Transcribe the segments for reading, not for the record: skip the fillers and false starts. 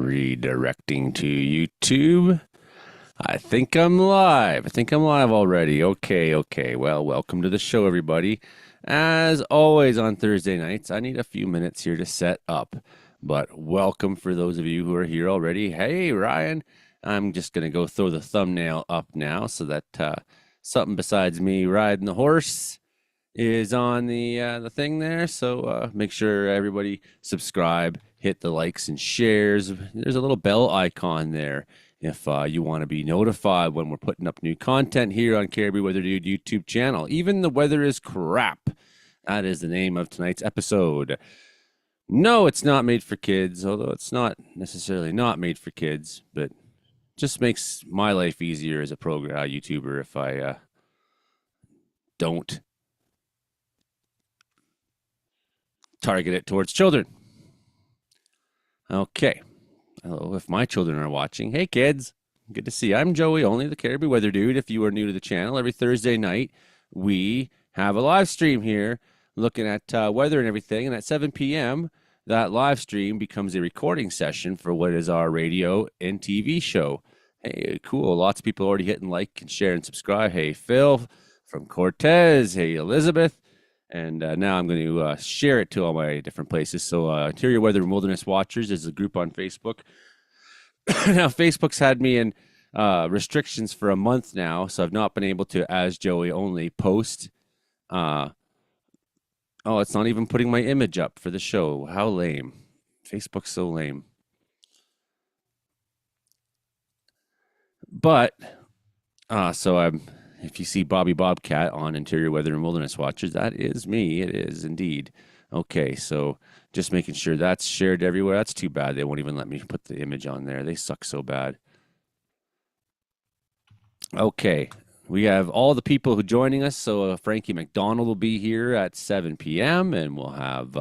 Redirecting to YouTube. I think I'm live. I think I'm live already. Okay. Well, welcome to the show, everybody. As always on Thursday nights, I need a few minutes here to set up. But welcome for those of you who are here already. Hey, Ryan. I'm just going to go throw the thumbnail up now so that something besides me riding the horse is on the thing there. So make sure everybody subscribe, hit the likes and shares. There's a little bell icon there if you want to be notified when we're putting up new content here on Caribou Weather Dude YouTube channel. Even the weather is crap. That is the name of tonight's episode. No, it's not made for kids, although it's not necessarily not made for kids, but just makes my life easier as a YouTuber if I don't target it towards children. Okay. Hello, if my children are watching. Hey, kids. Good to see you. I'm Joey, only the Caribou Weather Dude. If you are new to the channel, every Thursday night, we have a live stream here looking at weather and everything. And at 7 p.m., that live stream becomes a recording session for what is our radio and TV show. Hey, cool. Lots of people already hitting like and share and subscribe. Hey, Phil from Cortez. Hey, Elizabeth. And now I'm going to share it to all my different places. So Interior Weather and Wilderness Watchers is a group on Facebook. Now, Facebook's had me in restrictions for a month now, so I've not been able to, as Joey, only post. Oh, it's not even putting my image up for the show. How lame. Facebook's so lame. But, if you see Bobby Bobcat on Interior Weather and Wilderness Watchers, that is me. It is indeed. Okay, so just making sure that's shared everywhere. That's too bad. They won't even let me put the image on there. They suck so bad. Okay, we have all the people who are joining us. So Frankie McDonald will be here at 7 p.m. and we'll have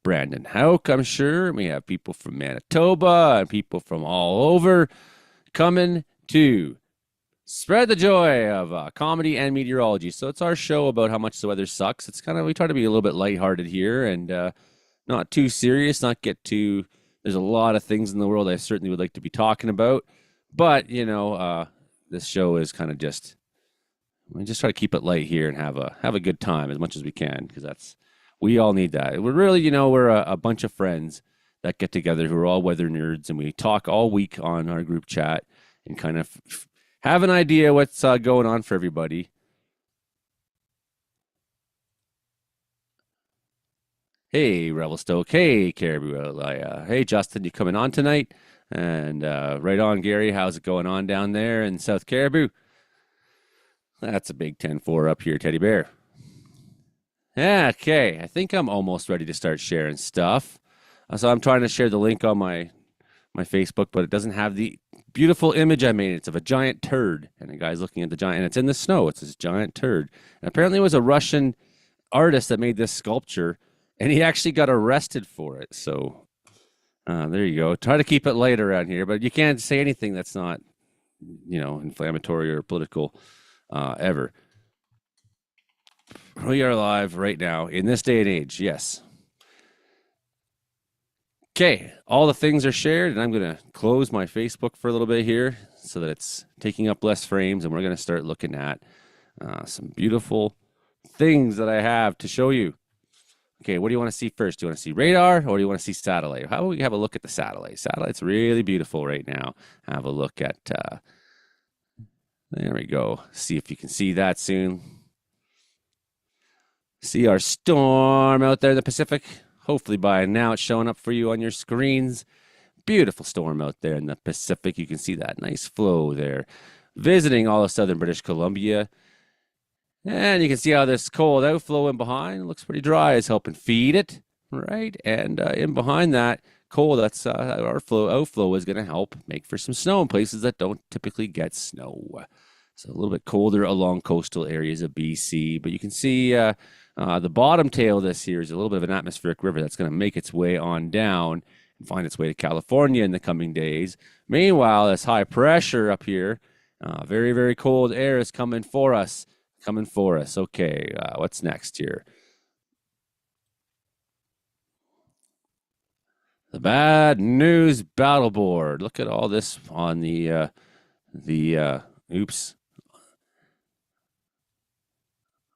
Brandon Hauk, I'm sure. We have people from Manitoba and people from all over coming to spread the joy of comedy and meteorology. So it's our show about how much the weather sucks. It's kind of, we try to be a little bit lighthearted here and not too serious, not get too, there's a lot of things in the world I certainly would like to be talking about. But, you know, this show is kind of just, we just try to keep it light here and have a good time as much as we can, because we all need that. We're really, you know, we're a bunch of friends that get together who are all weather nerds, and we talk all week on our group chat and kind of have an idea what's going on for everybody. Hey, Revelstoke. Hey, Caribou. Hey, Justin, you coming on tonight? And right on, Gary. How's it going on down there in South Caribou? That's a big 10-4 up here, Teddy Bear. Okay, I think I'm almost ready to start sharing stuff. So I'm trying to share the link on my Facebook, but it doesn't have the beautiful image I made. It's of a giant turd, and a guy's looking at the giant, and it's in the snow. It's this giant turd. And apparently it was a Russian artist that made this sculpture, and he actually got arrested for it. So there you go. Try to keep it light around here, but you can't say anything that's not, you know, inflammatory or political ever. We are live right now in this day and age. Yes. Okay, all the things are shared, and I'm going to close my Facebook for a little bit here so that it's taking up less frames, and we're going to start looking at some beautiful things that I have to show you. Okay, what do you want to see first? Do you want to see radar, or do you want to see satellite? How about we have a look at the satellite? Satellite's really beautiful right now. Have a look at, there we go. See if you can see that soon. See our storm out there in the Pacific. Hopefully by now it's showing up for you on your screens. Beautiful storm out there in the Pacific. You can see that nice flow there. Visiting all of southern British Columbia. And you can see how this cold outflow in behind looks pretty dry. It's helping feed it, right? And in behind that cold, that's our outflow is going to help make for some snow in places that don't typically get snow. So a little bit colder along coastal areas of BC. But you can see the bottom tail of this here is a little bit of an atmospheric river that's going to make its way on down and find its way to California in the coming days. Meanwhile, this high pressure up here, very, very cold air is coming for us. Okay, what's next here? The bad news battle board. Look at all this on the oops.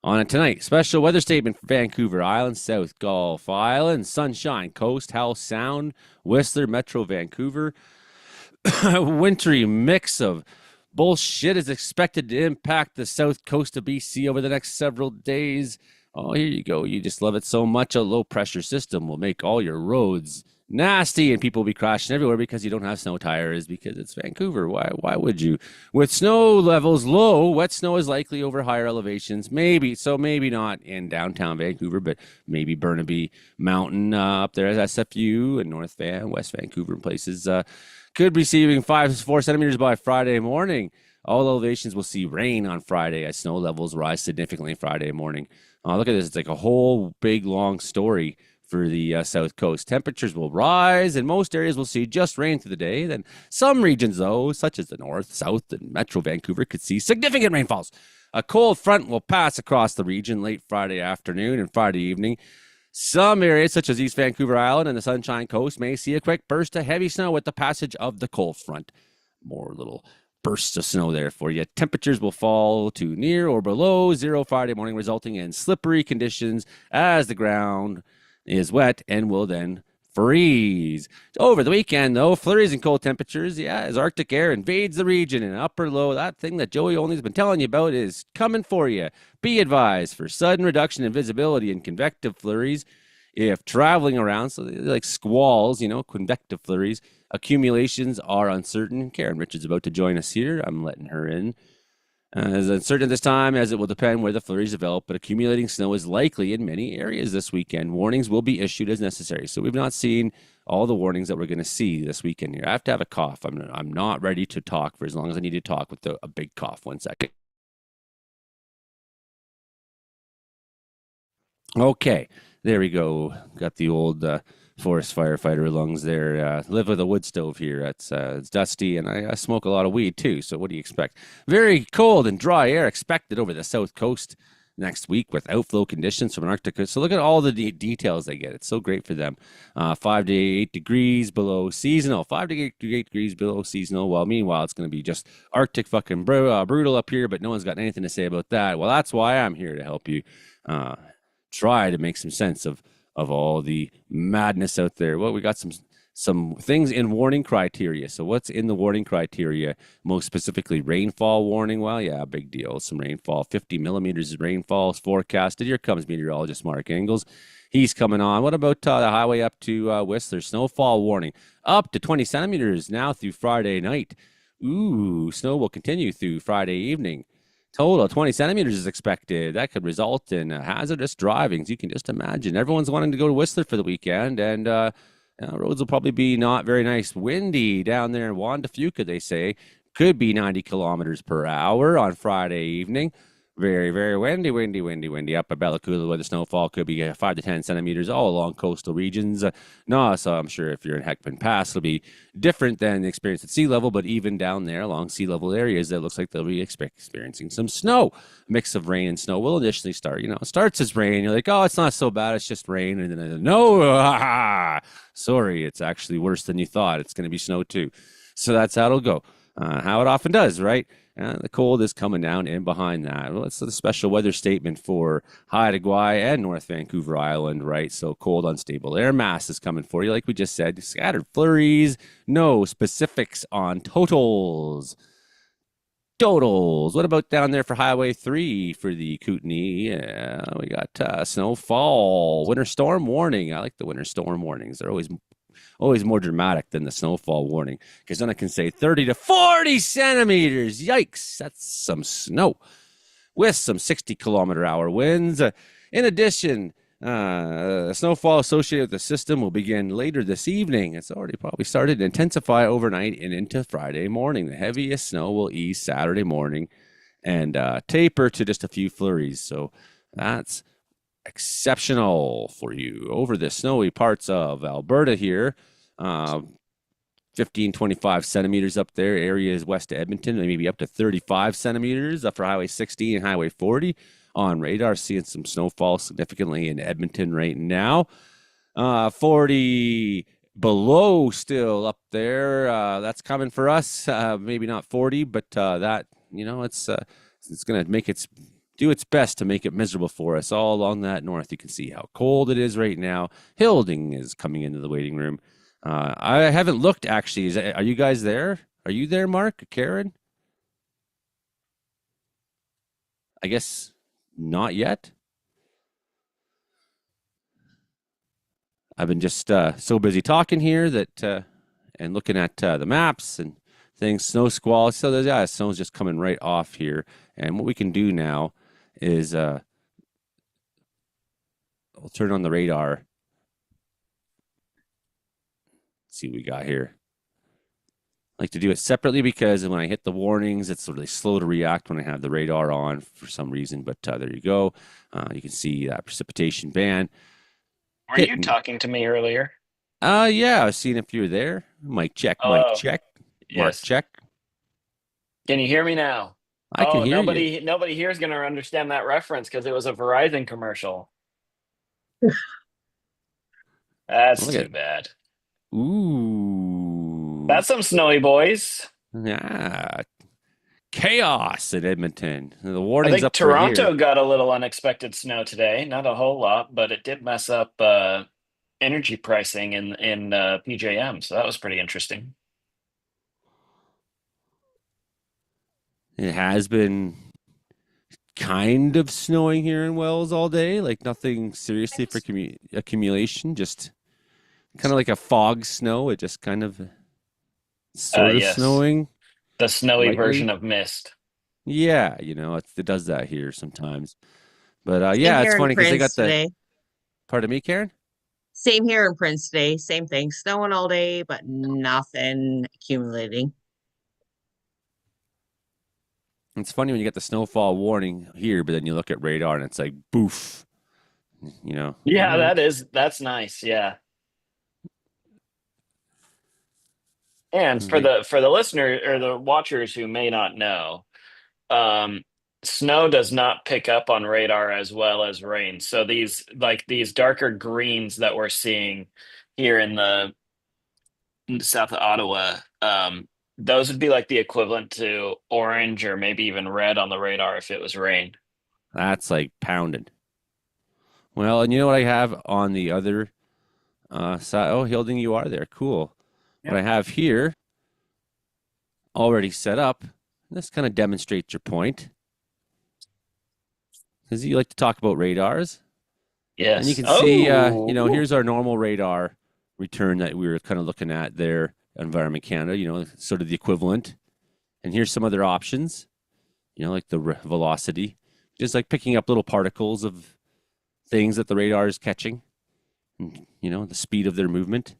On it tonight, special weather statement for Vancouver Island, South Gulf Island, Sunshine Coast, Howe Sound, Whistler, Metro Vancouver. Wintry mix of bullshit is expected to impact the south coast of BC over the next several days. Oh, here you go. You just love it so much. A low pressure system will make all your roads nasty and people will be crashing everywhere because you don't have snow tires because it's Vancouver. Why would you? With snow levels low, wet snow is likely over higher elevations. Maybe not in downtown Vancouver, but maybe Burnaby Mountain up there at SFU and North Van, West Vancouver and places. Could be receiving 5 to 4 centimeters by Friday morning. All elevations will see rain on Friday as snow levels rise significantly Friday morning. Look at this. It's like a whole big, long story for the south coast. Temperatures will rise, and most areas will see just rain through the day. Then some regions, though, such as the north, south, and Metro Vancouver, could see significant rainfalls. A cold front will pass across the region late Friday afternoon and Friday evening. Some areas, such as East Vancouver Island and the Sunshine Coast, may see a quick burst of heavy snow with the passage of the cold front. More little bursts of snow there for you. Temperatures will fall to near or below zero Friday morning, resulting in slippery conditions as the ground is wet and will then freeze. Over the weekend, though, flurries and cold temperatures, as Arctic air invades the region and upper low, that thing that Joey Only's been telling you about is coming for you. Be advised for sudden reduction in visibility and convective flurries if traveling around, so like squalls, convective flurries. Accumulations are uncertain. Karen Richards about to join us here. I'm letting her in. As uncertain this time as it will depend where the flurries develop, but accumulating snow is likely in many areas this weekend. Warnings will be issued as necessary. So we've not seen all the warnings that we're going to see this weekend here. I have to have a cough. I'm not ready to talk for as long as I need to talk with a big cough. 1 second. Okay, there we go. Got the old forest firefighter lungs there. Live with a wood stove here. It's dusty, and I smoke a lot of weed too. So what do you expect? Very cold and dry air expected over the south coast next week with outflow conditions from Antarctica. So look at all the details they get. It's so great for them. 5 to 8 degrees below seasonal. 5 to 8 degrees below seasonal. Well, meanwhile, it's going to be just Arctic fucking brutal up here, but no one's got anything to say about that. Well, that's why I'm here to help you try to make some sense of all the madness out there. Well, we got some things in warning criteria. So what's in the warning criteria? Most specifically, rainfall warning. Well, yeah, big deal. Some rainfall. 50 millimeters of rainfall is forecasted. Here comes meteorologist Mark Engels. He's coming on. What about the highway up to Whistler? Snowfall warning. Up to 20 centimeters now through Friday night. Ooh, snow will continue through Friday evening. Total 20 centimeters is expected. That could result in hazardous drivings. You can just imagine. Everyone's wanting to go to Whistler for the weekend, and roads will probably be not very nice. Windy down there in Juan de Fuca, they say. Could be 90 kilometers per hour on Friday evening. Very, very windy. Up at Bellacoola, where the snowfall could be 5 to 10 centimeters all along coastal regions. So I'm sure if you're in Heckman Pass, it'll be different than the experience at sea level, but even down there along sea level areas, it looks like they'll be experiencing some snow. A mix of rain and snow will initially start. It starts as rain. You're like, oh, it's not so bad. It's just rain. And then, no, sorry, it's actually worse than you thought. It's going to be snow too. So that's how it'll go. How it often does, right? The cold is coming down in behind that. Well, it's a special weather statement for Haida Gwaii and North Vancouver Island, right? So cold, unstable air mass is coming for you. Like we just said, scattered flurries, no specifics on totals. What about down there for Highway 3 for the Kootenay? Yeah, we got snowfall, winter storm warning. I like the winter storm warnings. They're always more dramatic than the snowfall warning, because then I can say 30 to 40 centimeters. Yikes, that's some snow with some 60-kilometer-hour winds. In addition, snowfall associated with the system will begin later this evening. It's already probably started to intensify overnight and into Friday morning. The heaviest snow will ease Saturday morning and taper to just a few flurries. So that's exceptional for you over the snowy parts of Alberta here. 25 centimeters up there. Areas west of Edmonton, maybe up to 35 centimeters up for Highway 60 and Highway 40 on radar. Seeing some snowfall significantly in Edmonton right now. 40 below still up there. That's coming for us. Maybe not 40, but that it's going to make its do its best to make it miserable for us all along that north. You can see how cold it is right now. Hilding is coming into the waiting room. I haven't looked actually. Are you guys there? Are you there, Mark? Karen? I guess not yet. I've been just so busy talking here that and looking at the maps and things. Snow squall. So there's snow's just coming right off here. And what we can do now is we'll turn on the radar. See what we got here. I like to do it separately because when I hit the warnings, it's really slow to react when I have the radar on for some reason. But there you go. You can see that precipitation band Were you hitting. talking to me earlier? Yeah, I was seeing if you're there. Mic check, mic Hello. check, Mark Yes. check. Can you hear me now? I can Oh, hear you. nobody here is going to understand that reference because it was a Verizon commercial. That's Look too at bad. ooh, That's some snowy boys. yeah, chaos in Edmonton. The I warning's think up for here. Toronto got a little unexpected snow today. Not a whole lot, but it did mess up energy pricing in PJM. So that was pretty interesting. It has been kind of snowing here in Wells all day, like nothing seriously for accumulation, just kind of like a fog snow. It just kind of sort of Yes, snowing the snowy version lightly. of mist. Yeah, it does that here sometimes. But Same yeah, it's here in funny because they got Prince the today. pardon me, Karen. Same here in Prince today. Same thing. Snowing all day, but nothing accumulating. It's funny when you get the snowfall warning here, but then you look at radar and it's like boof. All Yeah, right. that's nice. Yeah. And for Like the listener or the watchers who may not know, um, snow does not pick up on radar as well as rain. So these darker greens that we're seeing here in the south of Ottawa, those would be like the equivalent to orange or maybe even red on the radar if it was rain. that's like pounding. Well, and you know what I have on the other side? Oh, Hilding, you are there. Cool. What Yep. I have here already set up. This kind of demonstrates your point because you like to talk about radars. And you Yes. can see, Oh, here's our normal radar return that we were kind of looking at there, Environment Canada, sort of the equivalent. And here's some other options, like the velocity, just like picking up little particles of things that the radar is catching, and, the speed of their movement.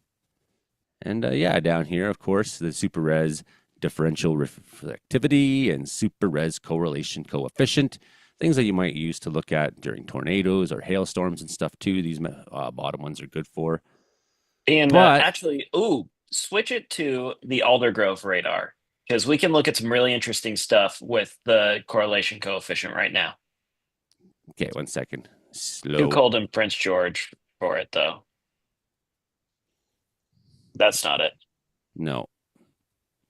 And yeah, down here, of course, the super res differential reflectivity and super res correlation coefficient, things that you might use to look at during tornadoes or hailstorms and stuff too. These bottom ones are good for. and But actually, switch it to the Aldergrove radar because we can look at some really interesting stuff with the correlation coefficient right now. okay, 1 second. Too Slow. cold in Prince George for it, though. That's not it. No.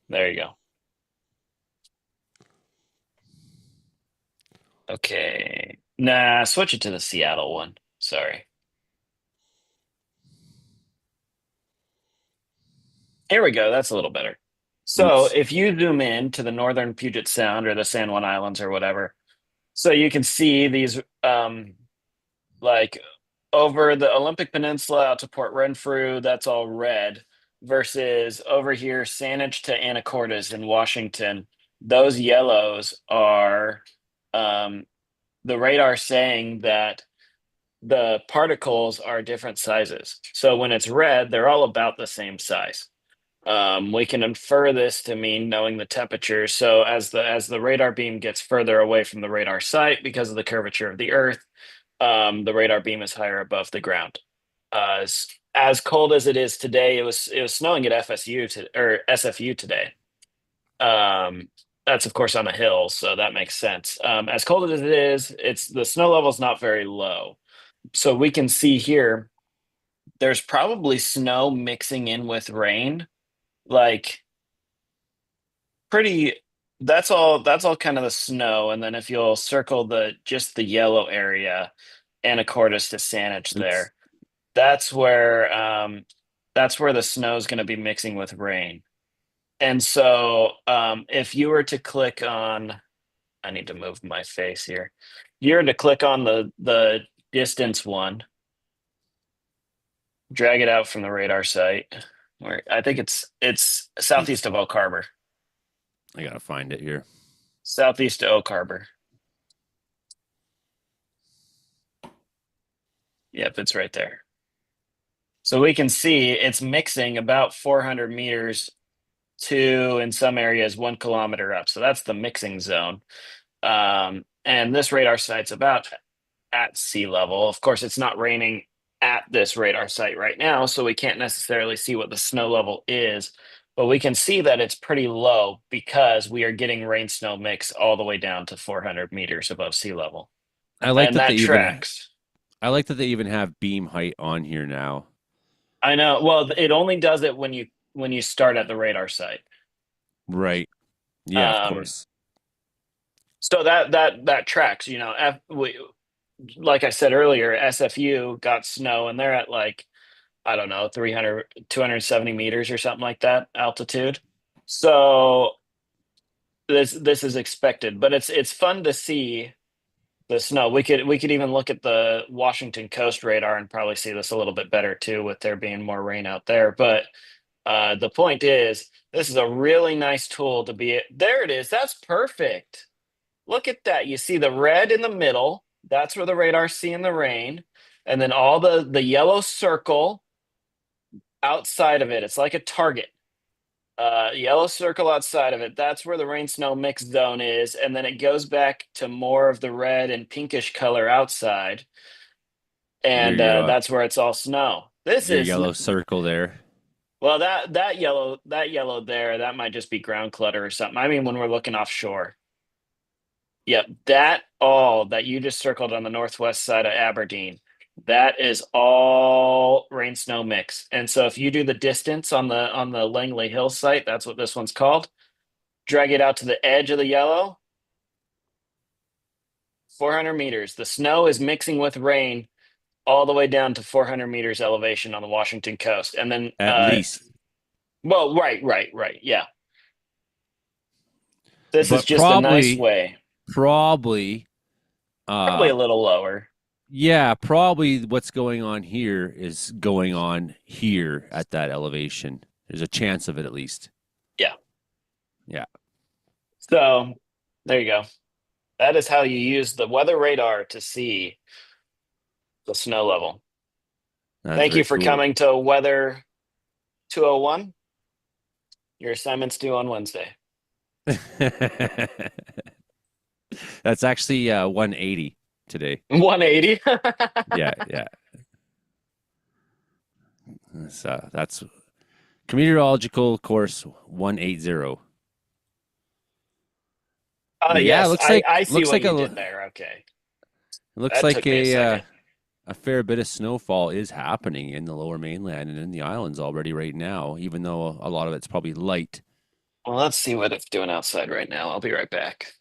There you go. Okay. Nah, switch it to the Seattle one. Sorry. Here we go. That's a little better. So Oops. if you zoom in to the northern Puget Sound or the San Juan Islands or whatever, so you can see these like over the Olympic Peninsula out to Port Renfrew, that's all red, versus over here, Saanich to Anacortes in Washington, those yellows are um, the radar saying that the particles are different sizes. So when it's red, they're all about the same size. We can infer this to mean knowing the temperature. So as the radar beam gets further away from the radar site because of the curvature of the Earth, the radar beam is higher above the ground. As cold as it is today, it was snowing at SFU today. Um, that's of course on a hill, so that makes sense. As cold as it is, it's the snow level is not very low, so we can see here there's probably snow mixing in with rain. Like pretty that's all kind of the snow. And then if you'll circle the just the yellow area, Anacortes to Saanich Oops. there, that's where that's where the snow is going to be mixing with rain. And so if you were to click on, I need to move my face here. You were to click on the distance one, drag it out from the radar site. Where I think it's southeast of Oak Harbor. I gotta find it here. Southeast of Oak Harbor. Yep, it's right there. So we can see it's mixing about 400 meters to, in some areas, 1 kilometer up. So that's the mixing zone. And this radar site's about at sea level. Of course, it's not raining at this radar site right now, so we can't necessarily see what the snow level is, but we can see that it's pretty low because we are getting rain snow mix all the way down to 400 meters above sea level. I like And that they that even tracks. I like that they even have beam height on here now. I know. Well, it only does it when you start at the radar site. Right. Yeah, of Um, course. so that tracks. Like I said earlier, SFU got snow, and they're at like I don't know 300, 270 meters or something like that altitude. So this is expected, but it's fun to see the snow. We could even look at the Washington coast radar and probably see this a little bit better too, with there being more rain out there. But the point is, this is a really nice tool to be. There it is. That's perfect. Look at that. You see the red in the middle. That's where the radar's seeing the rain. And then all the yellow circle outside of it. It's like a target. Yellow circle outside of it. That's where the rain snow mix zone is. And then it goes back to more of the red and pinkish color outside. And that's where it's all snow. This Your is yellow circle there. well, that yellow there, that might just be ground clutter or something. I mean, when we're looking offshore. Yep, that all that you just circled on the northwest side of Aberdeen, that is all rain snow mix. And so if you do the distance on the Langley Hill site, that's what this one's called. Drag it out to the edge of the yellow, 400 meters. The snow is mixing with rain all the way down to 400 meters elevation on the Washington coast. And then At least. well, right. Yeah. This is But just a nice way. probably Probably uh a little lower. yeah, probably what's going on here is going on here at that elevation. There's a chance of it at least. Yeah. Yeah. So there you go. That is how you use the weather radar to see the snow level. That's Thank you very for cool. coming to Weather 201. Your assignment's due on Wednesday. That's actually 180 today. 180. Yeah. So that's meteorological course 180. Oh, But yeah, yes. I see looks what like you did there. Okay. That took me a second. a fair bit of snowfall is happening in the lower mainland and in the islands already right now, even though a lot of it's probably light. Well, let's see what it's doing outside right now. I'll be right back.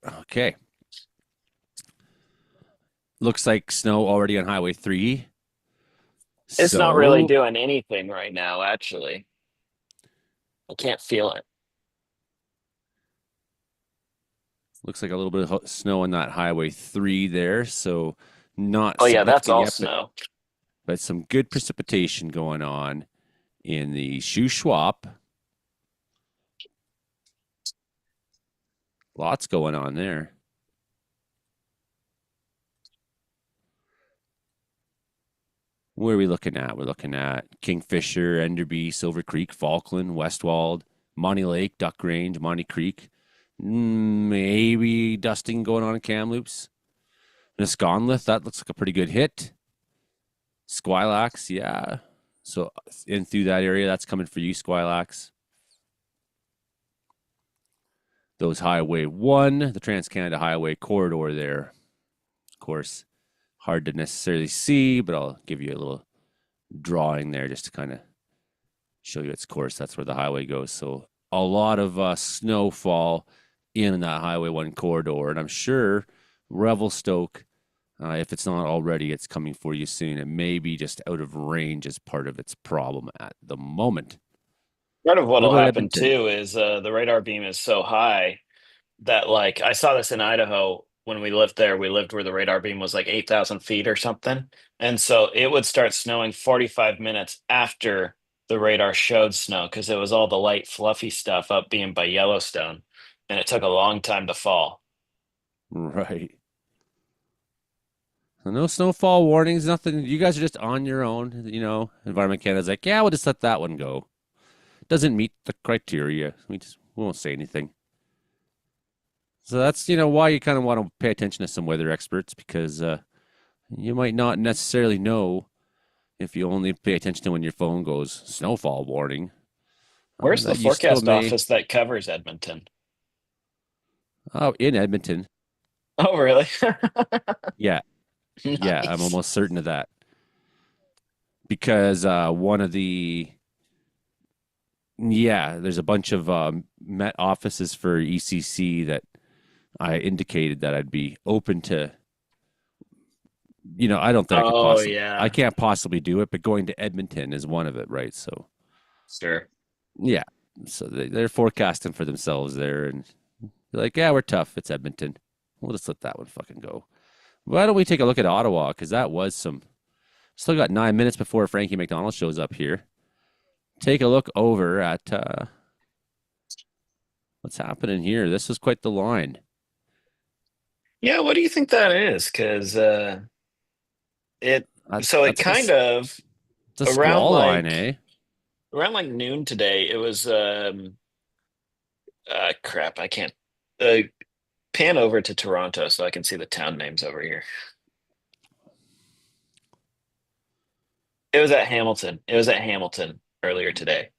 Okay. Looks like snow already on Highway 3. It's not really So, doing anything right now, actually. I can't feel it. looks like a little bit of snow on that Highway 3 there. So, not Oh, yeah, that's significant all yet, snow. but some good precipitation going on in the Shuswap. Lots going on there. Where are we looking at? We're looking at Kingfisher, Enderby, Silver Creek, Falkland, Westwald, Monty Lake, Duck Range, Monty Creek. Maybe dusting going on in Kamloops. Nisconlith, that looks like a pretty good hit. Squilax, yeah. So in through that area, that's coming for you, Squilax. Those Highway 1, the Trans-Canada Highway corridor there. Of course, hard to necessarily see, but I'll give you a little drawing there just to kind of show you its course. That's where the highway goes. So a lot of snowfall in that Highway 1 corridor. And I'm sure Revelstoke, if it's not already, it's coming for you soon. It may be just out of range as part of its problem at the moment. Part of What what'll about happen Edmonton? too is the radar beam is so high that like I saw this in Idaho when we lived there. We lived where the radar beam was like 8,000 feet or something. And so it would start snowing 45 minutes after the radar showed snow because it was all the light, fluffy stuff up being by Yellowstone. And it took a long time to fall. Right. So no snowfall warnings, nothing. You guys are just on your own. Environment Canada's like, yeah, we'll just let that one go. Doesn't meet the criteria. We won't say anything. So that's why you kind of want to pay attention to some weather experts because you might not necessarily know if you only pay attention to when your phone goes snowfall warning. Where's the That you still forecast may. office that covers Edmonton? Oh, in Edmonton. Oh, really? Yeah, yeah, I'm Nice. almost certain of that because one of the there's a bunch of Met offices for ECC that I indicated that I'd be open to. I don't think Oh, I yeah, can't possibly do it, but going to Edmonton is one of it, right? So sure. yeah, so they're forecasting for themselves there, and they're like, yeah, we're tough. It's Edmonton. We'll just let that one fucking go. Why don't we take a look at Ottawa? Because that was some. Still got 9 minutes before Frankie McDonald shows up here. Take a look over at what's happening here. This is quite the line. Yeah, what do you think that is? Because it so it That's like kind of it's a around squall line, like eh? around like noon today, it was crap, I can't pan over to Toronto so I can see the town names over here. It was at Hamilton. It was at Hamilton earlier today,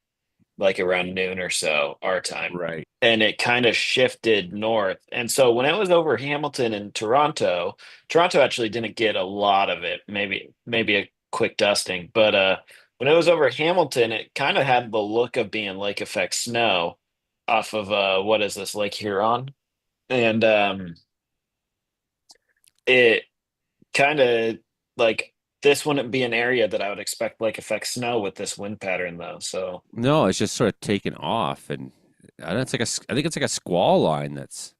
like around noon or so our time. Right. And it kind of shifted north. And so when it was over Hamilton and Toronto, Toronto actually didn't get a lot of it, maybe a quick dusting. But when it was over Hamilton, it kind of had the look of being lake effect snow off of what is this, Lake Huron? And it kind of like this wouldn't be an area that I would expect lake effect snow with this wind pattern though. So No, it's just sort of taken off, and I think it's like a squall line that's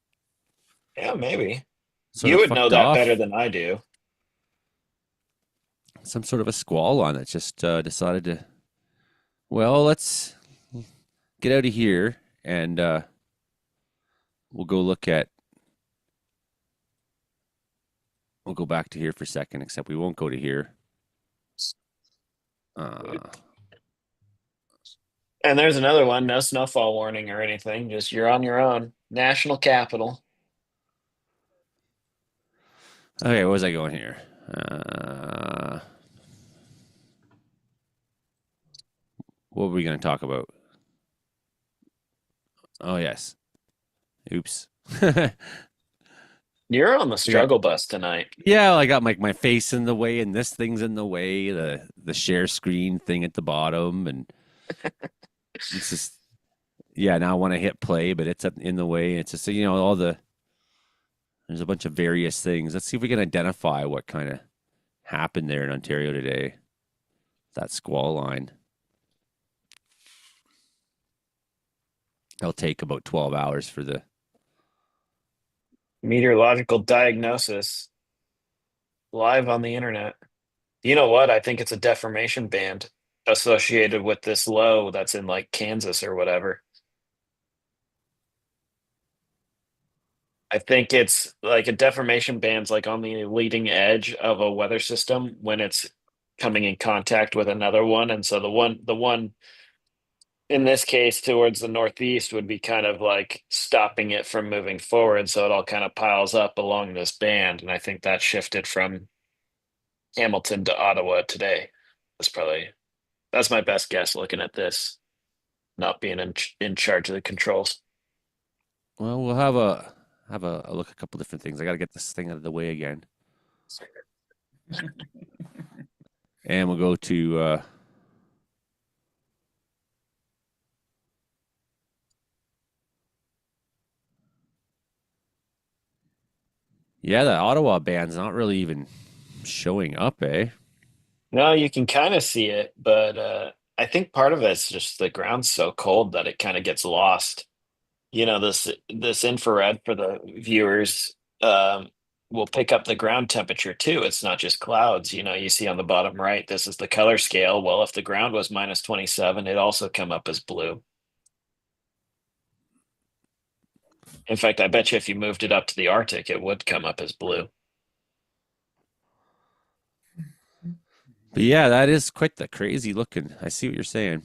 yeah, maybe. sort You of would know fucked that better off. than I do. Some sort of a squall line that just decided to. Well, let's get out of here, and we'll go look at. We'll go back to here for a second, except we won't go to here. Uh, And there's another one, no snowfall warning or anything, just you're on your own. National capital. okay, where was I going here? Uh, what were we going to talk about? Oh yes. Oops. You're on the I got struggle bus tonight. yeah. I got my face in the way, and this thing's in the way. The share screen thing at the bottom, and it's just yeah. Now I want to hit play, but it's up in the way. It's just all the there's a bunch of various things. Let's see if we can identify what kind of happened there in Ontario today. That squall line. It'll take about 12 hours for the. Meteorological diagnosis live on the internet. You know what? I think it's a deformation band associated with this low that's in like Kansas or whatever. I think it's like a deformation band's like on the leading edge of a weather system when it's coming in contact with another one. And so the one in this case towards the northeast would be kind of like stopping it from moving forward. So it all kind of piles up along this band. And I think that shifted from Hamilton to Ottawa today. That's my best guess looking at this, not being in charge of the controls. Well, we'll have a look at a couple different things. I got to get this thing out of the way again. And we'll go to yeah, the Ottawa band's not really even showing up, eh? No, you can kind of see it, but I think part of it's just the ground's so cold that it kind of gets lost. This infrared for the viewers will pick up the ground temperature too. It's not just clouds. You see on the bottom right, this is the color scale. Well, if the ground was minus 27, it also come up as blue. In fact, I bet you if you moved it up to the Arctic, it would come up as blue. But yeah, that is quite the crazy looking. I see what you're saying.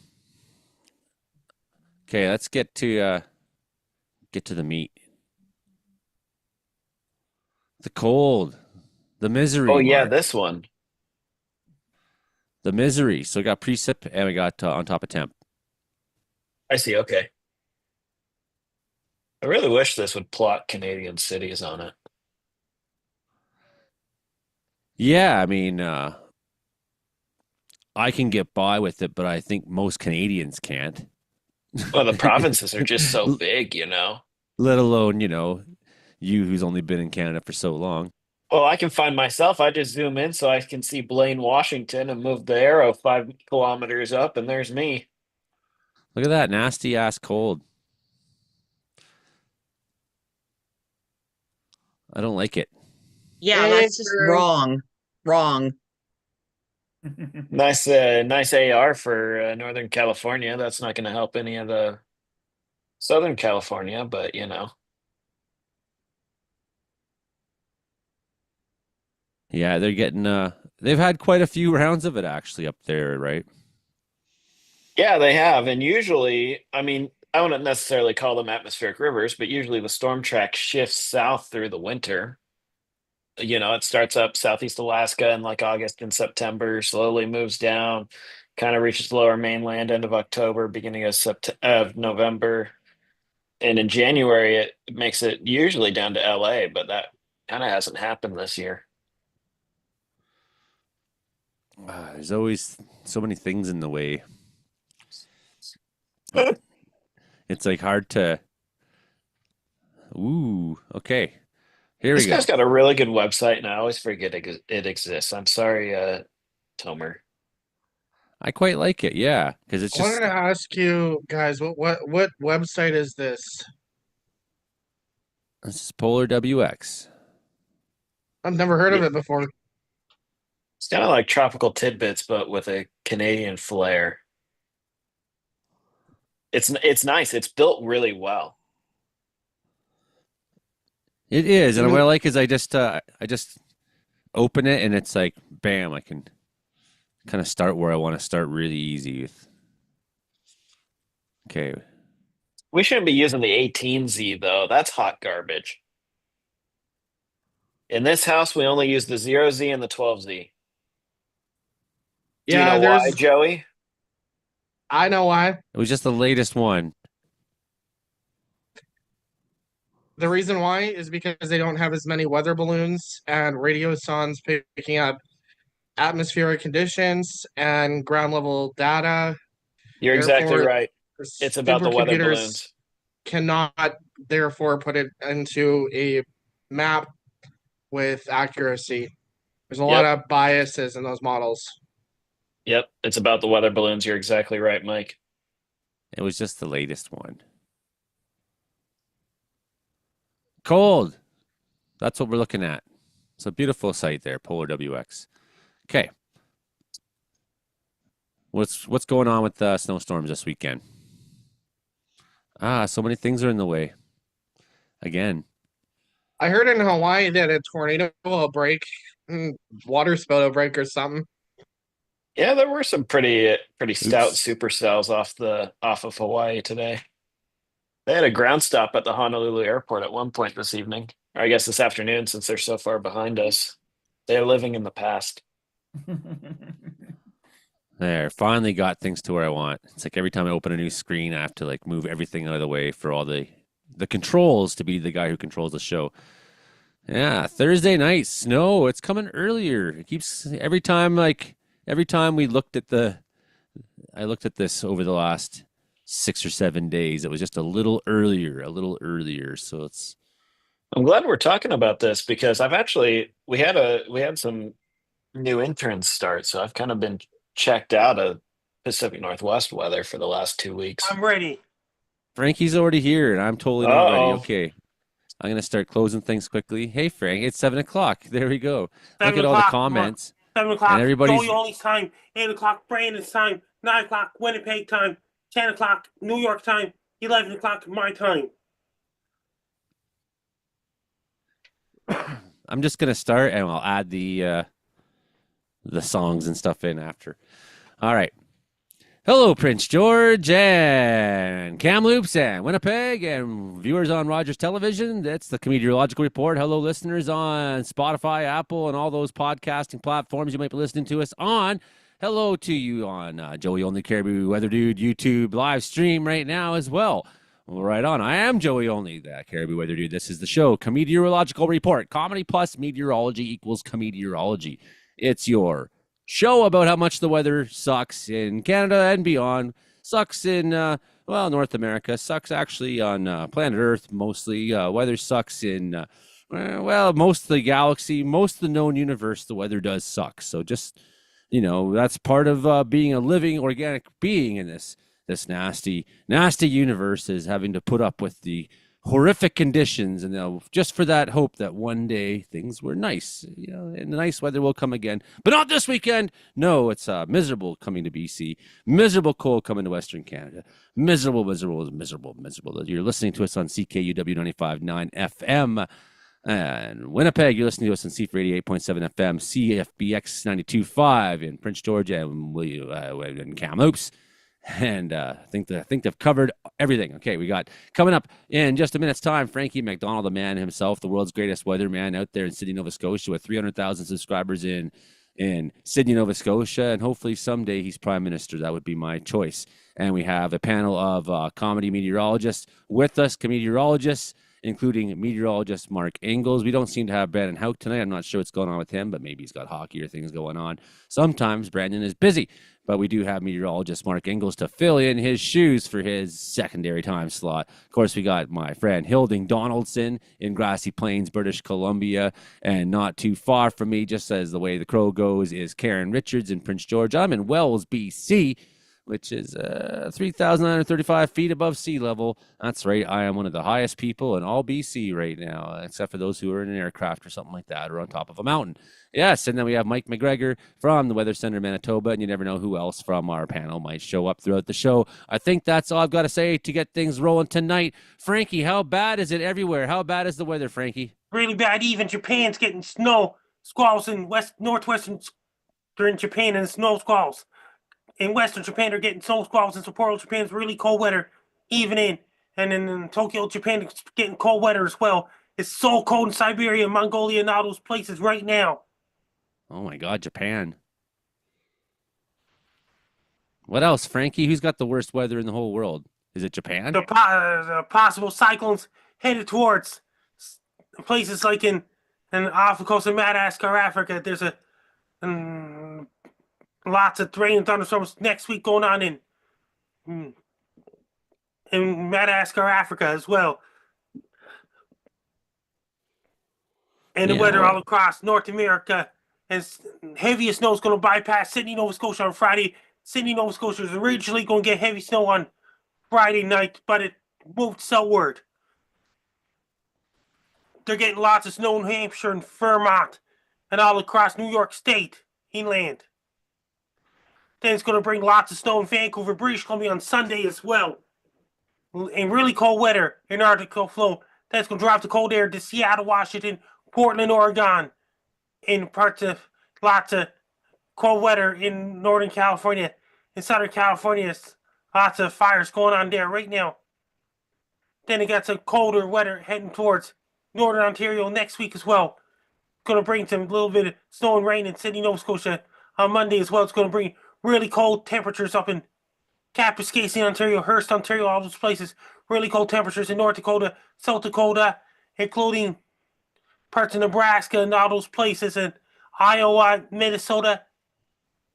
Okay, let's get to the meat. The cold, the Oh misery, yeah, Mark. this one. The misery. So we got precip and we got on top of temp. I see. Okay. I really wish this would plot Canadian cities on it. Yeah, I mean, I can get by with it, but I think most Canadians can't. Well, the provinces are just so big. Let alone, you who's only been in Canada for so long. Well, I can find myself. I just zoom in so I can see Blaine, Washington, and move the arrow 5 kilometers up, and there's me. Look at that nasty ass cold. I don't like it. Yeah, that's just wrong. Wrong. Nice AR for Northern California. That's not going to help any of the Southern California, but. Yeah, they're getting they've had quite a few rounds of it actually up there, right? Yeah, they have. And usually, I mean, I wouldn't necessarily call them atmospheric rivers, but usually the storm track shifts south through the winter. It starts up southeast Alaska in like August and September, slowly moves down, kind of reaches lower mainland end of October, beginning of November. And in January, it makes it usually down to LA, but that kind of hasn't happened this year. There's always so many things in the way. It's like hard to. Ooh, okay. Here This we go. guy's got a really good website, and I always forget it exists. I'm sorry, Tomer. I quite like it, yeah, because it's I wanted just to ask you guys, what website is this? this is Polar WX. I've never heard of Yeah. it before. It's kind of like Tropical Tidbits, but with a Canadian flair. It's nice. It's built really well. It is, and Even- what I like is I just open it and it's like bam, I can kind of start where I want to start really easy with. Okay, We shouldn't be using the 18Z though. That's hot garbage. In this house, we only use the 0Z and the 12Z. Do you Yeah, know why, Joey? I know why. it was just the latest one. The reason why is because they don't have as many weather balloons and radio sondes picking up atmospheric conditions and ground level data. You're exactly Therefore, right. It's about the weather supercomputers balloons. cannot therefore put it into a map with accuracy. There's a lot of biases in those models. Yep, it's about the weather balloons. You're exactly right, Mike. It was just the latest one. Cold. That's what we're looking at. It's a beautiful site there, Polar WX. Okay. What's going on with snowstorms this weekend? So many things are in the way. Again. I heard in Hawaii that a tornado will break, water spout will break or something. Yeah, there were some pretty stout supercells off of Hawaii today. They had a ground stop at the Honolulu airport at one point this evening, or I guess this afternoon, since they're so far behind us. They're living in the past. There, finally got things to where I want. It's like every time I open a new screen, I have to like move everything out of the way for all the controls to be the guy who controls the show. Yeah, Thursday night snow. It's coming earlier. It keeps every time we looked at I looked at this over the last 6 or 7 days. It was just a little earlier, a little earlier. So it's I'm glad we're talking about this because we had some new interns start, so I've kind of been checked out of Pacific Northwest weather for the last 2 weeks. I'm ready. Frankie's already here, and I'm totally not ready. Uh-oh. Okay, I'm gonna start closing things quickly. Hey, Frank, it's 7 o'clock. There we go. Look 7 at all the o'clock. comments. 7 o'clock. And everybody's- Joey Only's time. 8 o'clock. Brandon's time. 9 o'clock. Winnipeg time. 10 o'clock. New York time. 11 o'clock. My time. I'm just gonna start, and I'll add the songs and stuff in after. All right. Hello, Prince George and Kamloops and Winnipeg and viewers on Rogers Television. That's the Comediological Report. Hello, listeners on Spotify, Apple, and all those podcasting platforms you might be listening to us on. Hello to you on Joey Only Caribou Weather Dude YouTube live stream right now as well. Well, right on. I am Joey Only, the Caribou Weather Dude. This is the show, Comediological Report. Comedy plus meteorology equals comediology. It's your show about how much the weather sucks in Canada and beyond. Sucks in, North America. Sucks actually on planet Earth mostly. Weather sucks in, most of the galaxy, most of the known universe, the weather does suck. So just, that's part of being a living organic being in this nasty universe, is having to put up with the horrific conditions, and just for that hope that one day things were nice, and the nice weather will come again, but not this weekend. No, it's miserable coming to BC, miserable cold coming to Western Canada, miserable. You're listening to us on CKUW 95.9 FM, and Winnipeg, you're listening to us on CFR 88.7 FM, CFBX 92.5 in Prince George and Kamloops. And I think they've covered everything. Okay, we got coming up in just a minute's time, Frankie McDonald, the man himself, the world's greatest weatherman out there in Sydney, Nova Scotia, with 300,000 subscribers in Sydney, Nova Scotia, and hopefully someday he's prime minister. That would be my choice. And we have a panel of comedy meteorologists with us, comediologists, including meteorologist Mark Ingalls. We don't seem to have Brandon Hauk tonight. I'm not sure what's going on with him, but maybe he's got hockey or things going on. Sometimes Brandon is busy, but we do have meteorologist Mark Ingalls to fill in his shoes for his secondary time slot. Of course, we got my friend Hilding Donaldson in Grassy Plains, British Columbia, and not too far from me, just as the way the crow goes, is Karen Richards in Prince George. I'm in Wells, BC, which is 3,935 feet above sea level. That's right. I am one of the highest people in all BC right now, except for those who are in an aircraft or something like that, or on top of a mountain. Yes, and then we have Mike McGregor from the Weather Center, Manitoba, and you never know who else from our panel might show up throughout the show. I think that's all I've got to say to get things rolling tonight. Frankie, how bad is it everywhere? How bad is the weather, Frankie? Really bad. Even Japan's getting snow squalls in northwestern during Japan, and snow squalls. In Western Japan, they're getting snow squalls. In Sapporo, Japan's really cold weather, even in. And in Tokyo, Japan, it's getting cold weather as well. It's so cold in Siberia, Mongolia, and all those places right now. Oh my God, Japan. What else, Frankie? Who's got the worst weather in the whole world? Is it Japan? The possible cyclones headed towards places like in off the coast of Madagascar, Africa. There's lots of rain and thunderstorms next week going on in Madagascar, Africa as well. And the weather all across North America. And heaviest snow is going to bypass Sydney, Nova Scotia on Friday. Sydney, Nova Scotia is originally going to get heavy snow on Friday night, but it moved southward. They're getting lots of snow in Hampshire and Vermont and all across New York State inland. Then it's going to bring lots of snow in Vancouver, British Columbia on Sunday as well. And really cold weather in Arctic flow. That's going to drop the cold air to Seattle, Washington, Portland, Oregon, in parts of lots of cold weather in Northern California. In Southern California, lots of fires going on there right now. Then it got some colder weather heading towards Northern Ontario next week as well. Going to bring some little bit of snow and rain in Sydney, Nova Scotia on Monday as well. It's going to bring really cold temperatures up in Kapuskasing, Ontario, Hearst, Ontario, all those places. Really cold temperatures in North Dakota, South Dakota, including parts of Nebraska and all those places, and Iowa, Minnesota,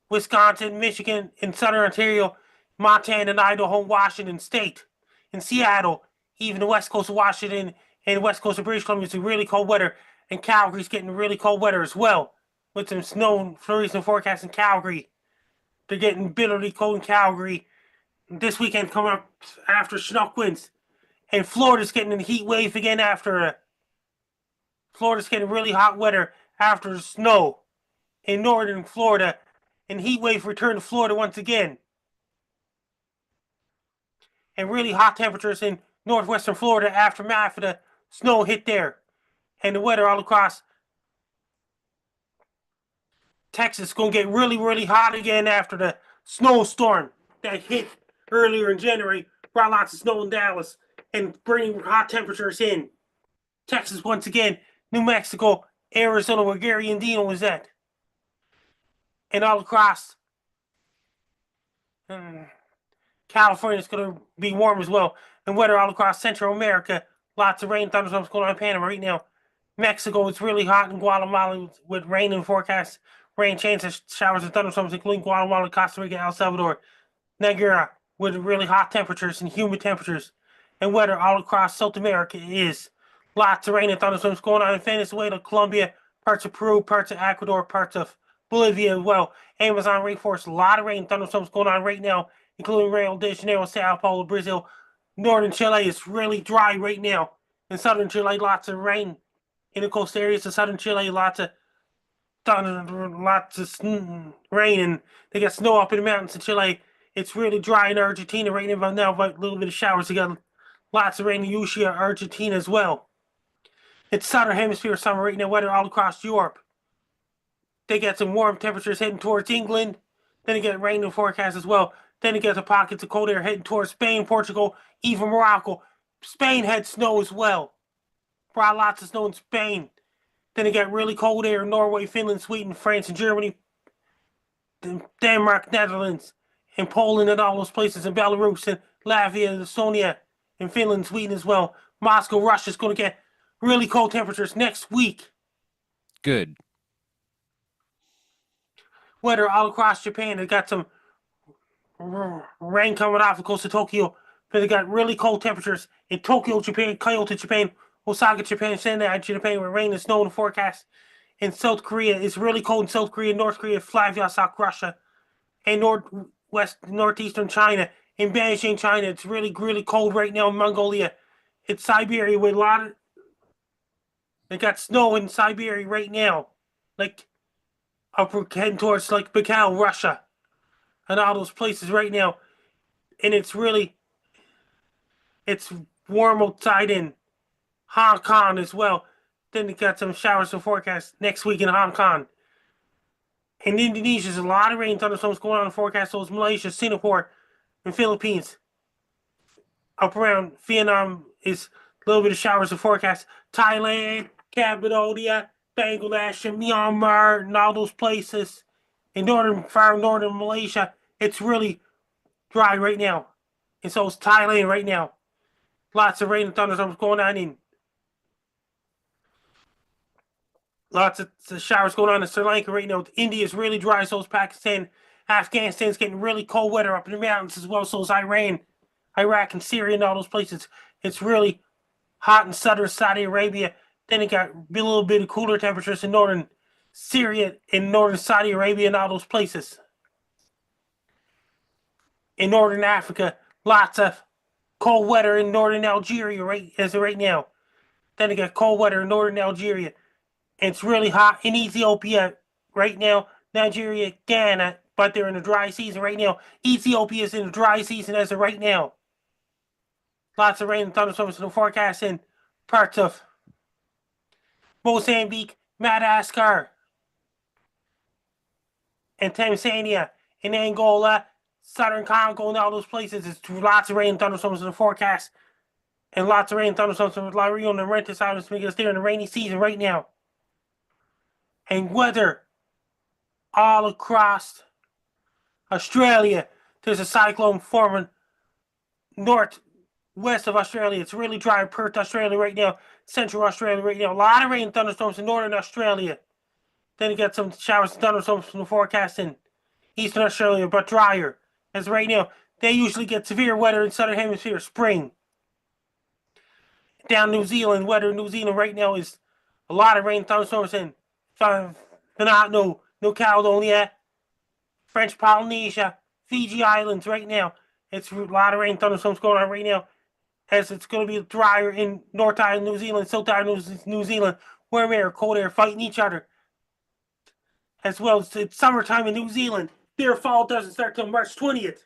Wisconsin, Michigan, and Southern Ontario, Montana, and Idaho, Washington State, and Seattle, even the west coast of Washington and the west coast of British Columbia is really cold weather, and Calgary's getting really cold weather as well, with some snow flurries and forecasts in Calgary. They're getting bitterly cold in Calgary. This weekend coming up after Chinook winds. And Florida's getting a heat wave again after Florida's getting really hot weather after the snow in northern Florida. And heat wave return to Florida once again. And really hot temperatures in northwestern Florida aftermath of the snow hit there. And the weather all across Texas is going to get really, really hot again after the snowstorm that hit earlier in January. Brought lots of snow in Dallas and bringing hot temperatures in Texas once again, New Mexico, Arizona, where Gary and Dino was at. And all across California is going to be warm as well. And weather all across Central America. Lots of rain, thunderstorms going on in Panama right now. Mexico, it's really hot in Guatemala with rain and forecast. Rain chances, showers and thunderstorms, including Guatemala, Costa Rica, El Salvador. Nigeria, with really hot temperatures and humid temperatures. And weather all across South America is lots of rain and thunderstorms going on in Venezuela, Colombia, parts of Peru, parts of Ecuador, parts of Bolivia as well. Amazon rainforest, a lot of rain and thunderstorms going on right now, including Rio de Janeiro, Sao Paulo, Brazil. Northern Chile is really dry right now. In southern Chile, lots of rain. In the coast areas of southern Chile, lots of rain, and they got snow up in the mountains in Chile. It's really dry in Argentina right now, but a little bit of showers. They got lots of rain in Ushuaia, Argentina as well. It's southern hemisphere summer right now, weather all across Europe. They get some warm temperatures heading towards England. Then they get rain in the forecast as well. Then they get the pockets of cold air heading towards Spain, Portugal, even Morocco. Spain had snow as well. Brought lots of snow in Spain. Then they get really cold air in Norway, Finland, Sweden, France, and Germany. Denmark, Netherlands, and Poland, and all those places, and Belarus, and Latvia, and Estonia, and Finland, Sweden as well. Moscow, Russia's going to get really cold temperatures next week. Good. Weather all across Japan. They got some rain coming off the coast of Tokyo, but they got really cold temperatures in Tokyo, Japan, Kyoto, Japan, Osaka, Japan, Sendai, Japan, with rain and snow in the forecast. In South Korea, it's really cold in South Korea, North Korea, Vladivostok, Russia, and northeastern China. In Beijing, China, it's really, really cold right now in Mongolia. It's Siberia with a lot of... They got snow in Siberia right now. Like, up heading towards, like, Baikal, Russia, and all those places right now. And it's really... It's warm outside in Hong Kong as well. Then they got some showers and forecast next week in Hong Kong. In Indonesia, there's a lot of rain, thunderstorms going on in the forecast. So it's Malaysia, Singapore, and Philippines. Up around Vietnam is a little bit of showers and forecast. Thailand, Cambodia, Bangladesh, and Myanmar, and all those places. In far northern Malaysia, it's really dry right now. And so it's Thailand right now. Lots of rain and thunderstorms going on in. Lots of showers going on in Sri Lanka right now. India is really dry, so is Pakistan. Afghanistan's getting really cold weather up in the mountains as well, so is Iran, Iraq, and Syria, and all those places. It's really hot in southern Saudi Arabia. Then it got a little bit of cooler temperatures in northern Syria and northern Saudi Arabia and all those places. In northern Africa, lots of cold weather in northern Algeria right now. Then it got cold weather in northern Algeria. It's really hot in Ethiopia right now, Nigeria, Ghana, but they're in the dry season right now. Ethiopia is in the dry season as of right now. Lots of rain and thunderstorms in the forecast in parts of Mozambique, Madagascar, and Tanzania, and Angola, southern Congo, and all those places. It's lots of rain and thunderstorms in the forecast. And lots of rain and thunderstorms in La Reunion and Rentis Islands because they're in the rainy season right now. And weather all across Australia. There's a cyclone forming west of Australia. It's really dry in Perth, Australia right now. Central Australia right now. A lot of rain and thunderstorms in northern Australia. Then you get some showers and thunderstorms from the forecast in eastern Australia, but drier. As right now, they usually get severe weather in southern hemisphere spring. Down New Zealand, weather in New Zealand right now is a lot of rain, thunderstorms in Vanuatu, New Caledonia, French Polynesia, Fiji Islands right now. It's a lot of rain, thunderstorms going on right now. As it's going to be drier in North Island, New Zealand, South Island, New Zealand, warm air, cold air fighting each other. As well, it's summertime in New Zealand. Their fall doesn't start till March 20th.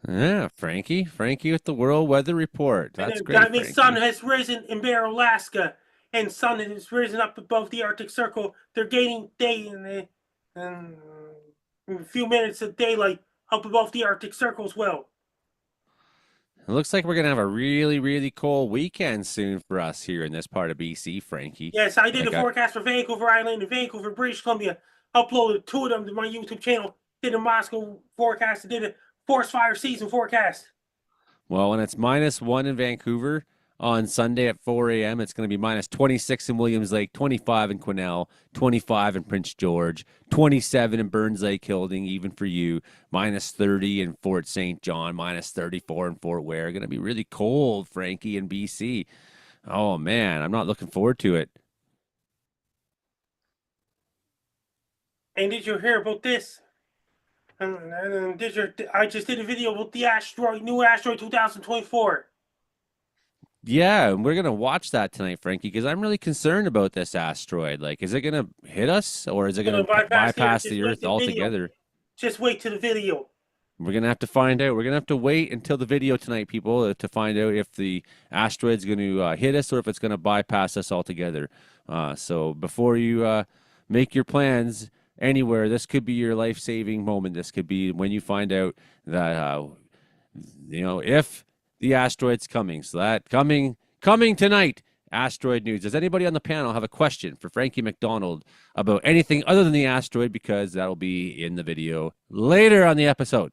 Yeah, Frankie with the World Weather Report. That's great, That means Frankie. sun has risen in Bear, Alaska, and sun has risen up above the Arctic Circle. They're gaining day in a few minutes of daylight up above the Arctic Circle as well. It looks like we're going to have a really, really cold weekend soon for us here in this part of BC, Frankie. Yes, I did a forecast for Vancouver Island and Vancouver, British Columbia. Uploaded 2 of them to my YouTube channel. Did a Moscow forecast. Did a forest fire season forecast. Well, when it's -1 in Vancouver on Sunday at 4 a.m., it's going to be -26 in Williams Lake, 25 in Quesnel, 25 in Prince George, 27 in Burns Lake, Hilding, even for you, -30 in Fort St. John, -34 in Fort Ware. Going to be really cold, Frankie, in BC. Oh, man, I'm not looking forward to it. And did you hear about this? I just did a video about the new asteroid 2024. Yeah, and we're going to watch that tonight, Frankie, because I'm really concerned about this asteroid. Like, is it going to hit us, or is it going to bypass the Earth altogether? Just wait to the video. We're going to have to find out. We're going to have to wait until the video tonight, people, to find out if the asteroid's going to hit us or if it's going to bypass us altogether. So before you make your plans anywhere, this could be your life-saving moment. This could be when you find out that, if the asteroid's coming. So that coming tonight, asteroid news. Does anybody on the panel have a question for Frankie McDonald about anything other than the asteroid? Because that'll be in the video later on the episode.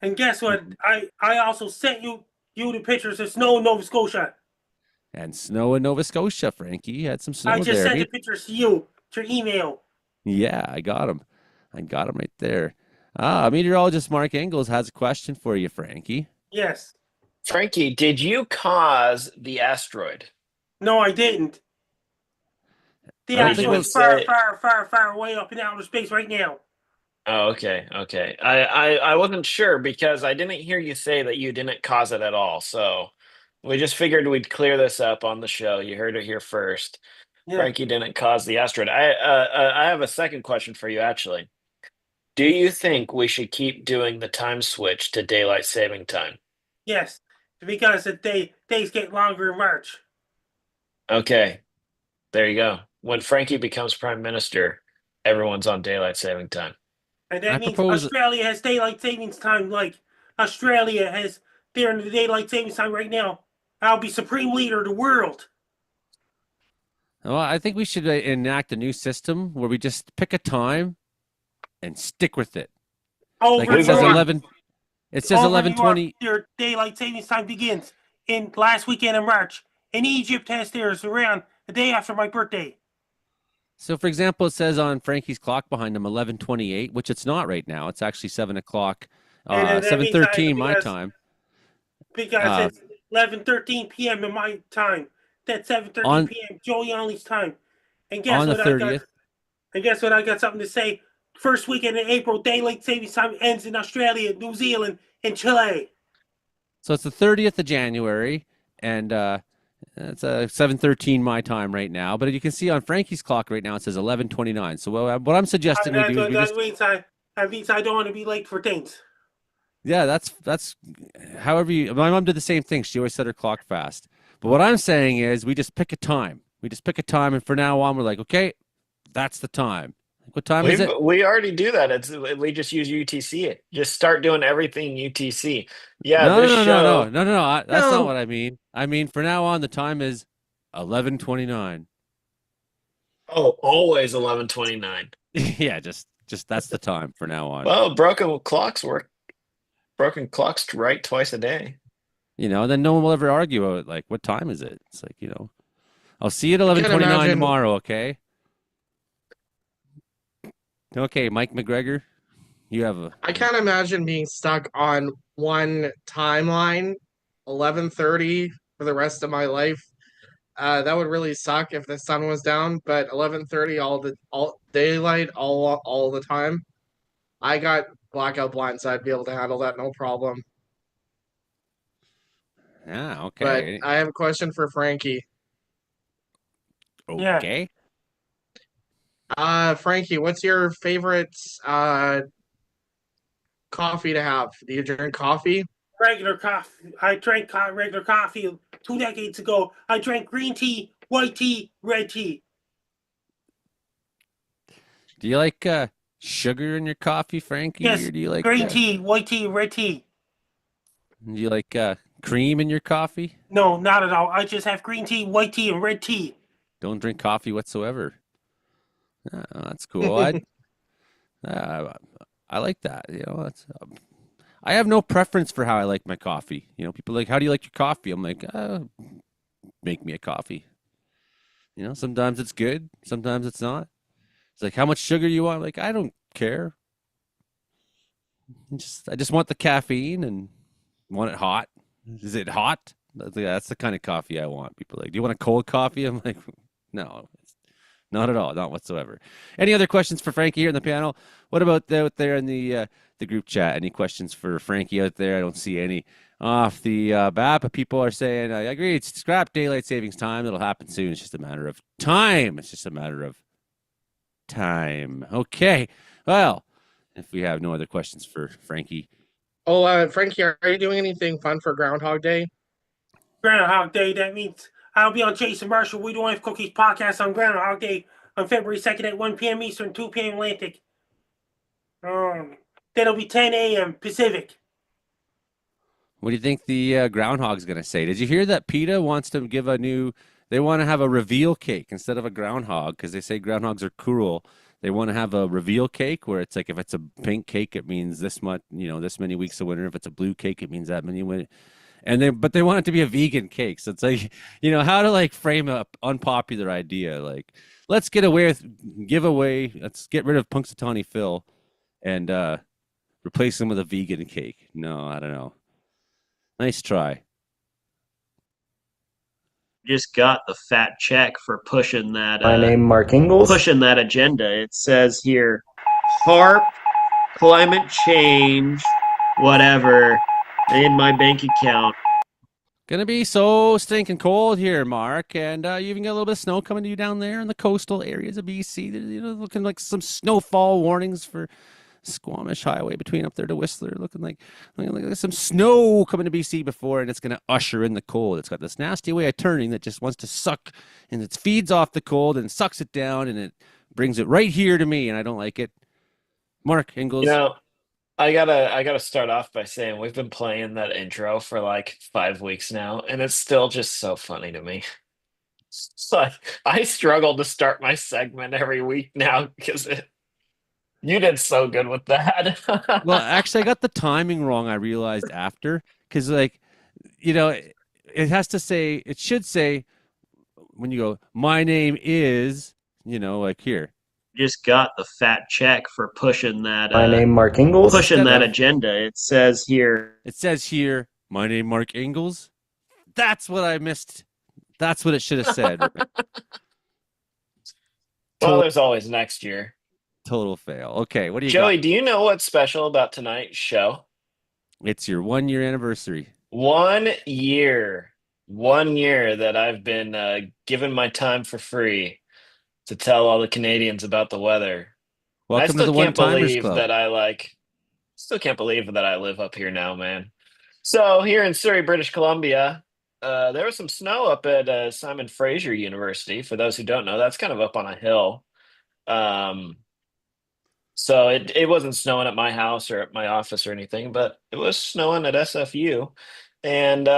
And guess what? I also sent you the pictures of snow in Nova Scotia. And snow in Nova Scotia, Frankie. You had some snow there. I just sent the pictures to you, to your email. Yeah, I got them. Right there. Meteorologist Mark Engels has a question for you, Frankie. Yes. Frankie, did you cause the asteroid? No, I didn't. The asteroid's far away up in outer space right now. Oh, okay. I wasn't sure because I didn't hear you say that you didn't cause it at all. So we just figured we'd clear this up on the show. You heard it here first. Yeah. Frankie didn't cause the asteroid. I have a second question for you, actually. Do you think we should keep doing the time switch to daylight saving time? Yes, because the days get longer in March. Okay, there you go. When Frankie becomes prime minister, everyone's on daylight saving time. And that means Australia has daylight savings time like Australia has. They're in the daylight savings time right now. I'll be supreme leader of the world. Well, I think we should enact a new system where we just pick a time and stick with it. Like it says 11. It says 11:20. Their daylight savings time begins in last weekend in March. And Egypt has theirs around the day after my birthday. So, for example, it says on Frankie's clock behind him 11:28, which it's not right now. It's actually 7 o'clock, 7:13 my time. Because it's 11:13 p.m. in my time. That's 7:13 p.m. Joey Only's time. And guess what? 30th. And guess what? I got something to say. First weekend in April, daylight savings time ends in Australia, New Zealand, and Chile. So it's the 30th of January, and it's 7:13 my time right now. But you can see on Frankie's clock right now, it says 11:29. So what I'm suggesting we do is that means I don't want to be late for things. Yeah, that's however you. My mom did the same thing. She always set her clock fast. But what I'm saying is we just pick a time. And for now on, we're like, okay, that's the time. What time is it? We already do that. We just use UTC. Just start doing everything UTC. Yeah. No. That's not what I mean. I mean, for now on, the time is 11:29. Oh, always 11:29. Yeah, just Just that's the time from now on. Well, broken clocks work. Broken clocks right twice a day. Then no one will ever argue about like what time is it? It's like, I'll see you at I can't 11:29 imagine. tomorrow, okay? Okay, Mike McGregor, you have a I can't imagine being stuck on one timeline, 11:30 for the rest of my life. That would really suck if the sun was down, but 11:30 all daylight all the time. I got blackout blinds, so I'd be able to handle that no problem. Yeah, But okay. I have a question for Frankie. Yeah. Okay. Frankie, what's your favorite coffee to have? Do you drink coffee? Regular coffee. I drank regular coffee 2 decades ago. I drank green tea, white tea, red tea. Do you like sugar in your coffee, Frankie? Yes, Or do you like green tea, white tea, red tea. do you like cream in your coffee? No, not at all. I just have green tea, white tea, and red tea. Don't drink coffee whatsoever. Oh, that's cool. I like that. That's I have no preference for how I like my coffee. People are like, how do you like your coffee? I'm like, make me a coffee. Sometimes it's good, sometimes it's not. It's like, how much sugar you want? Like, I don't care. I just want the caffeine and want it hot. Is it hot? That's the kind of coffee I want. People are like, do you want a cold coffee? I'm like, no, not at all, not whatsoever. Any other questions for Frankie here in the panel? What about out there in the group chat? Any questions for Frankie out there? I don't see any off the bat, but people are saying, I agree, it's scrap daylight savings time. It'll happen soon. It's just a matter of time. It's just a matter of time. Okay. Well, if we have no other questions for Frankie. Oh, Frankie, are you doing anything fun for Groundhog Day? Groundhog Day, that means I'll be on Jason Marshall. We Don't Have Cookies podcast on Groundhog Day on February 2nd at 1 p.m. Eastern, 2 p.m. Atlantic. That'll be 10 a.m. Pacific. What do you think the groundhog's going to say? Did you hear that PETA wants to give they want to have a reveal cake instead of a groundhog because they say groundhogs are cruel. They want to have a reveal cake where it's like if it's a pink cake, it means this much, this many weeks of winter. If it's a blue cake, it means that many winter. But they want it to be a vegan cake. So it's like, how to like frame a unpopular idea. Like, let's let's get rid of Punxsutawney Phil and replace him with a vegan cake. No, I don't know. Nice try. Just got the fat check for pushing that. My name Mark Ingalls. Pushing that agenda. It says here, HARP, climate change, whatever, in my bank account. Gonna be so stinking cold here, Mark, and you even got a little bit of snow coming to you down there in the coastal areas of BC. Looking like some snowfall warnings for Squamish Highway between up there to Whistler, looking like some snow coming to BC before, and it's going to usher in the cold. It's got this nasty way of turning that just wants to suck, and it feeds off the cold and sucks it down, and it brings it right here to me, and I don't like it. Mark Ingalls. I gotta start off by saying we've been playing that intro for like 5 weeks now, and it's still just so funny to me. It's like I struggle to start my segment every week now because you did so good with that. Well, actually, I got the timing wrong. I realized after because, it should say when you go, my name is, like here. Just got the fat check for pushing that. My name Mark Ingalls. Pushing that agenda. It says here, my name Mark Ingalls. That's what I missed. That's what it should have said. Well, there's always next year. Total fail. Okay, what do you Joey, got? do you know what's special about tonight's show? It's your 1-year anniversary. 1 year. 1 year that I've been given my time for free to tell all the Canadians about the weather. Welcome to the One Timers Club. Still can't believe that I live up here now, man. So here in Surrey, British Columbia, there was some snow up at Simon Fraser University. For those who don't know, that's kind of up on a hill. So it wasn't snowing at my house or at my office or anything, but it was snowing at SFU, and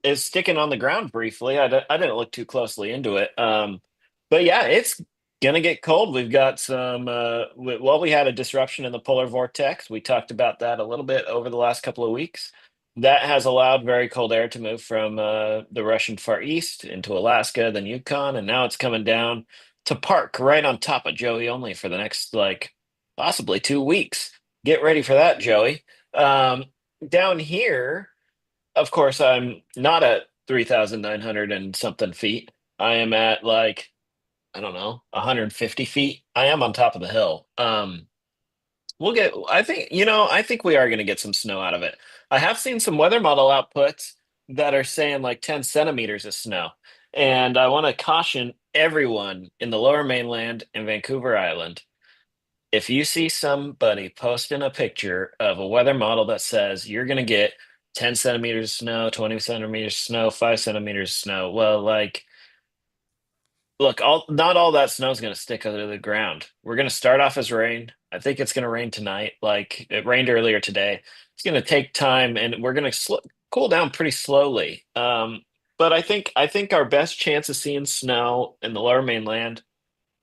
it's sticking on the ground briefly. I didn't look too closely into it, but yeah, it's Gonna get cold. We've got some we had a disruption in the polar vortex. We talked about that a little bit over the last couple of weeks. That has allowed very cold air to move from the Russian Far East into Alaska, then Yukon, and now it's coming down to park right on top of Joey only for the next like possibly 2 weeks. Get ready for that, Joey. Um, Down here, of course, I'm not at 3,900 and something feet. I am at like, I don't know, 150 feet. I am on top of the hill. We'll get, I think, I think we are going to get some snow out of it. I have seen some weather model outputs that are saying like 10 centimeters of snow. And I want to caution everyone in the lower mainland and Vancouver Island. If you see somebody posting a picture of a weather model that says you're going to get 10 centimeters of snow, 20 centimeters of snow, 5 centimeters of snow, well, like, look, not all that snow is going to stick to the ground. We're going to start off as rain. I think it's going to rain tonight. Like it rained earlier today. It's going to take time, and we're going to cool down pretty slowly. But I think our best chance of seeing snow in the lower mainland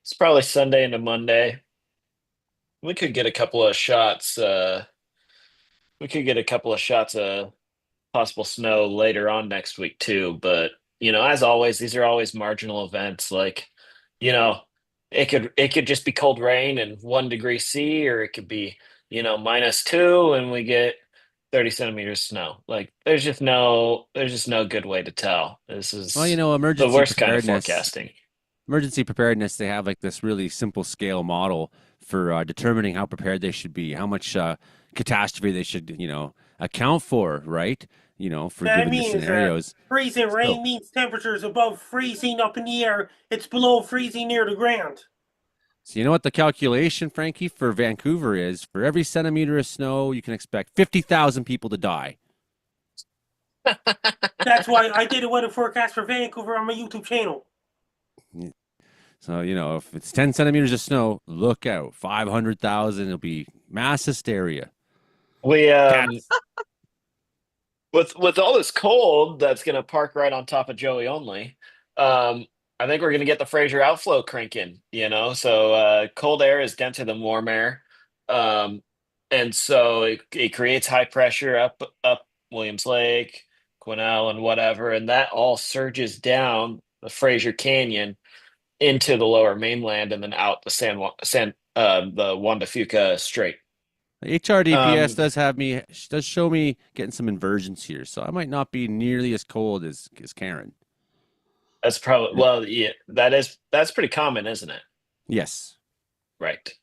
is probably Sunday into Monday. We could get a couple of shots. We could get a couple of shots of possible snow later on next week too. But as always, these are always marginal events. Like, you know, it could just be cold rain and 1 degree C, or it could be -2 and we get 30 centimeters of snow. Like, there's just no good way to tell. This Well, is the emergency worst kind of preparedness. forecasting. Emergency preparedness. They have like this really simple scale model for determining how prepared they should be, how much catastrophe they should, account for, right? For That given the means scenarios. freezing So, rain means temperatures above freezing up in the air. It's below freezing near the ground. so you know what the calculation, Frankie, for Vancouver is? For every centimeter of snow, you can expect 50,000 people to die. That's why I did a weather forecast for Vancouver on my YouTube channel. So, if it's 10 centimeters of snow, look out. 500,000, it'll be mass hysteria. We Cat- with all this cold that's going to park right on top of Joey only. I think we're going to get the Fraser outflow cranking. So cold air is denser than warm air, um, and so it creates high pressure up Williams Lake, Quesnel, and whatever, and that all surges down the Fraser Canyon into the lower mainland and then out the the Juan de Fuca Strait. HRDPS Um, does show me getting some inversions here, so I might not be nearly as cold as Karen. that's probably, well, yeah, that's pretty common, isn't it? Yes. Right.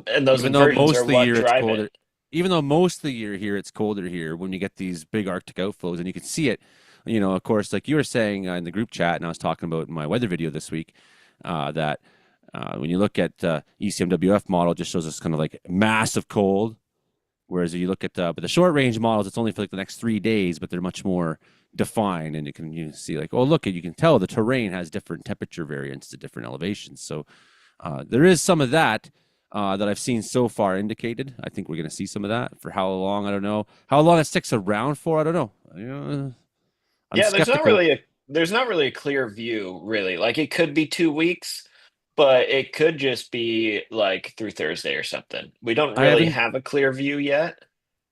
And those Even though inversions most are of the what year it's drive colder. it. Even though most of the year here it's colder here when you get these big Arctic outflows, and you can see it, of course, like you were saying in the group chat, and I was talking about in my weather video this week, that when you look at ECMWF model, it just shows us kind of like massive cold. Whereas if you look at but the short range models, it's only for like the next 3 days, but they're much more defined, and you see like, oh look, you can tell the terrain has different temperature variants at different elevations. So there is some of that that I've seen so far indicated. I think we're going to see some of that. For how long, I don't know. How long it sticks around for, I don't know. I'm Yeah, skeptical. there's not really a clear view, really. Like, it could be 2 weeks, but it could just be like through Thursday or something. We don't I really haven't have a clear view yet.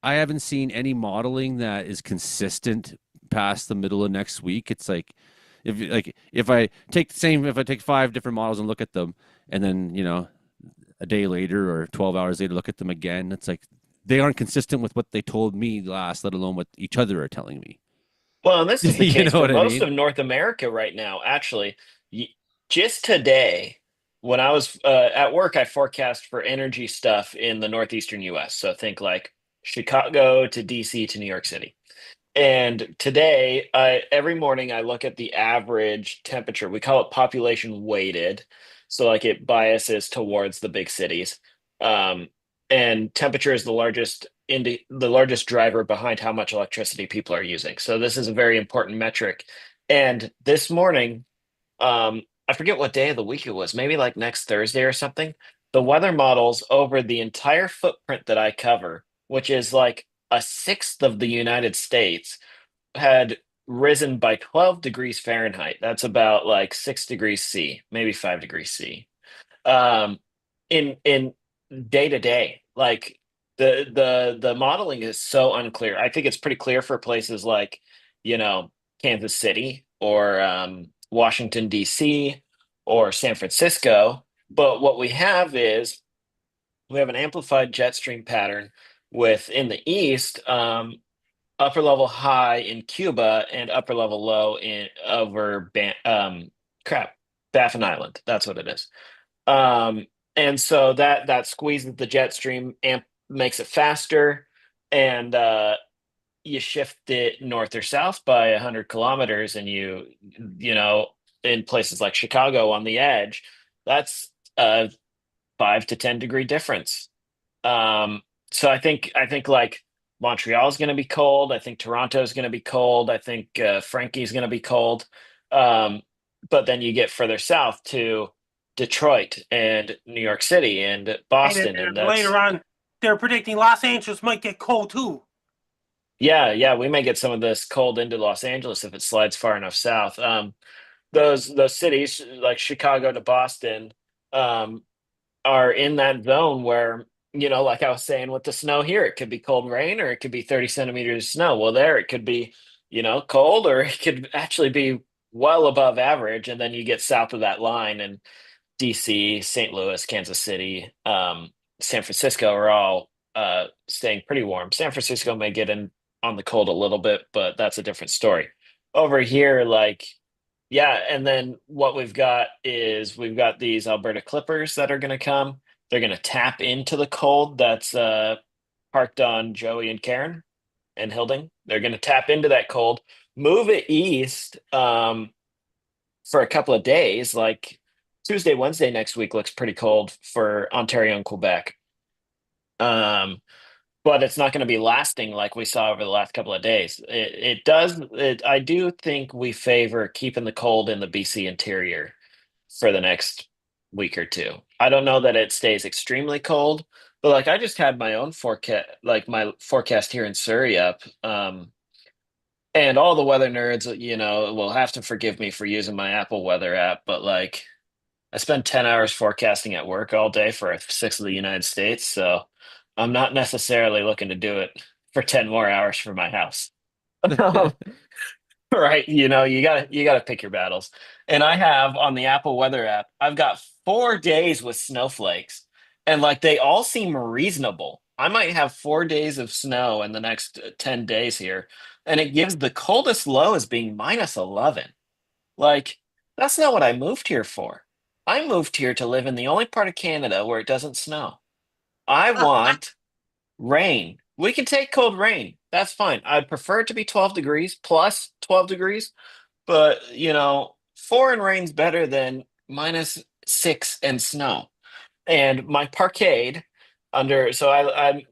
I haven't seen any modeling that is consistent past the middle of next week. It's like if I take 5 different models and look at them, and then a day later or 12 hours later look at them again, it's like they aren't consistent with what they told me last, let alone what each other are telling me. Well, and this is the You case know for what I most mean? of North America right now. Actually, just today, when I was at work, I forecast for energy stuff in the northeastern U.S. So think like Chicago to DC to New York City. And today, every morning I look at the average temperature. We call it population weighted, so like it biases towards the big cities. Um, and temperature is the largest driver behind how much electricity people are using. So this is a very important metric. And this morning, I forget what day of the week it was, maybe like next Thursday or something. The weather models over the entire footprint that I cover, which is like a sixth of the United States, had risen by 12 degrees Fahrenheit. That's about like 6 degrees C, maybe 5 degrees C. in day to day. Like the modeling is so unclear. I think it's pretty clear for places like, you know, Kansas City or Washington D.C. or San Francisco. But what we have is we have an amplified jet stream pattern with in the east upper level high in Cuba and upper level low in over Baffin Island. That's what it is. Um, and so that squeezes the jet stream, makes it faster, and you shift it north or south by 100 kilometers, and you know, in places like Chicago on the edge, that's a 5 to 10 degree difference. Um, so I think like Montreal is going to be cold. I think Toronto is going to be cold. I think Frankie is going to be cold. Um, but then you get further south to Detroit and New York City and Boston, and later that's on, they're predicting Los Angeles might get cold too. yeah. We may get some of this cold into Los Angeles if it slides far enough south. Those cities like Chicago to Boston. Um, are in that zone where, you know, like I was saying with the snow here, it could be cold rain or it could be 30 centimeters of snow. Well, there it could be, you know, cold or it could actually be well above average. And then you get south of that line and DC, St. Louis, Kansas City, San Francisco are all staying pretty warm. San Francisco may get in on the cold a little bit, but that's a different story. Over here, like, yeah, and then what we've got is we've got these Alberta Clippers that are going to come. They're going to tap into the cold that's parked on Joey and Karen and Hilding. They're going to tap into that cold, move it east for a couple of days. Like Tuesday, Wednesday next week looks pretty cold for Ontario and Quebec. Um, but it's not going to be lasting like we saw over the last couple of days. It does. I do think we favor keeping the cold in the BC interior for the next week or two. I don't know that it stays extremely cold, but like I just had my own forecast, like my forecast here in Surrey up. And all the weather nerds, you know, will have to forgive me for using my Apple Weather app, but like I spend 10 hours forecasting at work all day for a sixth of the United States, so I'm not necessarily looking to do it for 10 more hours for my house. Right, you know, you gotta pick your battles. And I have on the Apple Weather app, I've got 4 days with snowflakes, and like they all seem reasonable. I might have 4 days of snow in the next 10 days here, and it gives the coldest low as being -11. Like, that's not what I moved here for. I moved here to live in the only part of Canada where it doesn't snow. I want rain. We can take cold rain. That's fine. I'd prefer it to be 12 degrees plus 12 degrees, but you know, 4 and rain's better than -6 and snow. And my parkade under so I'm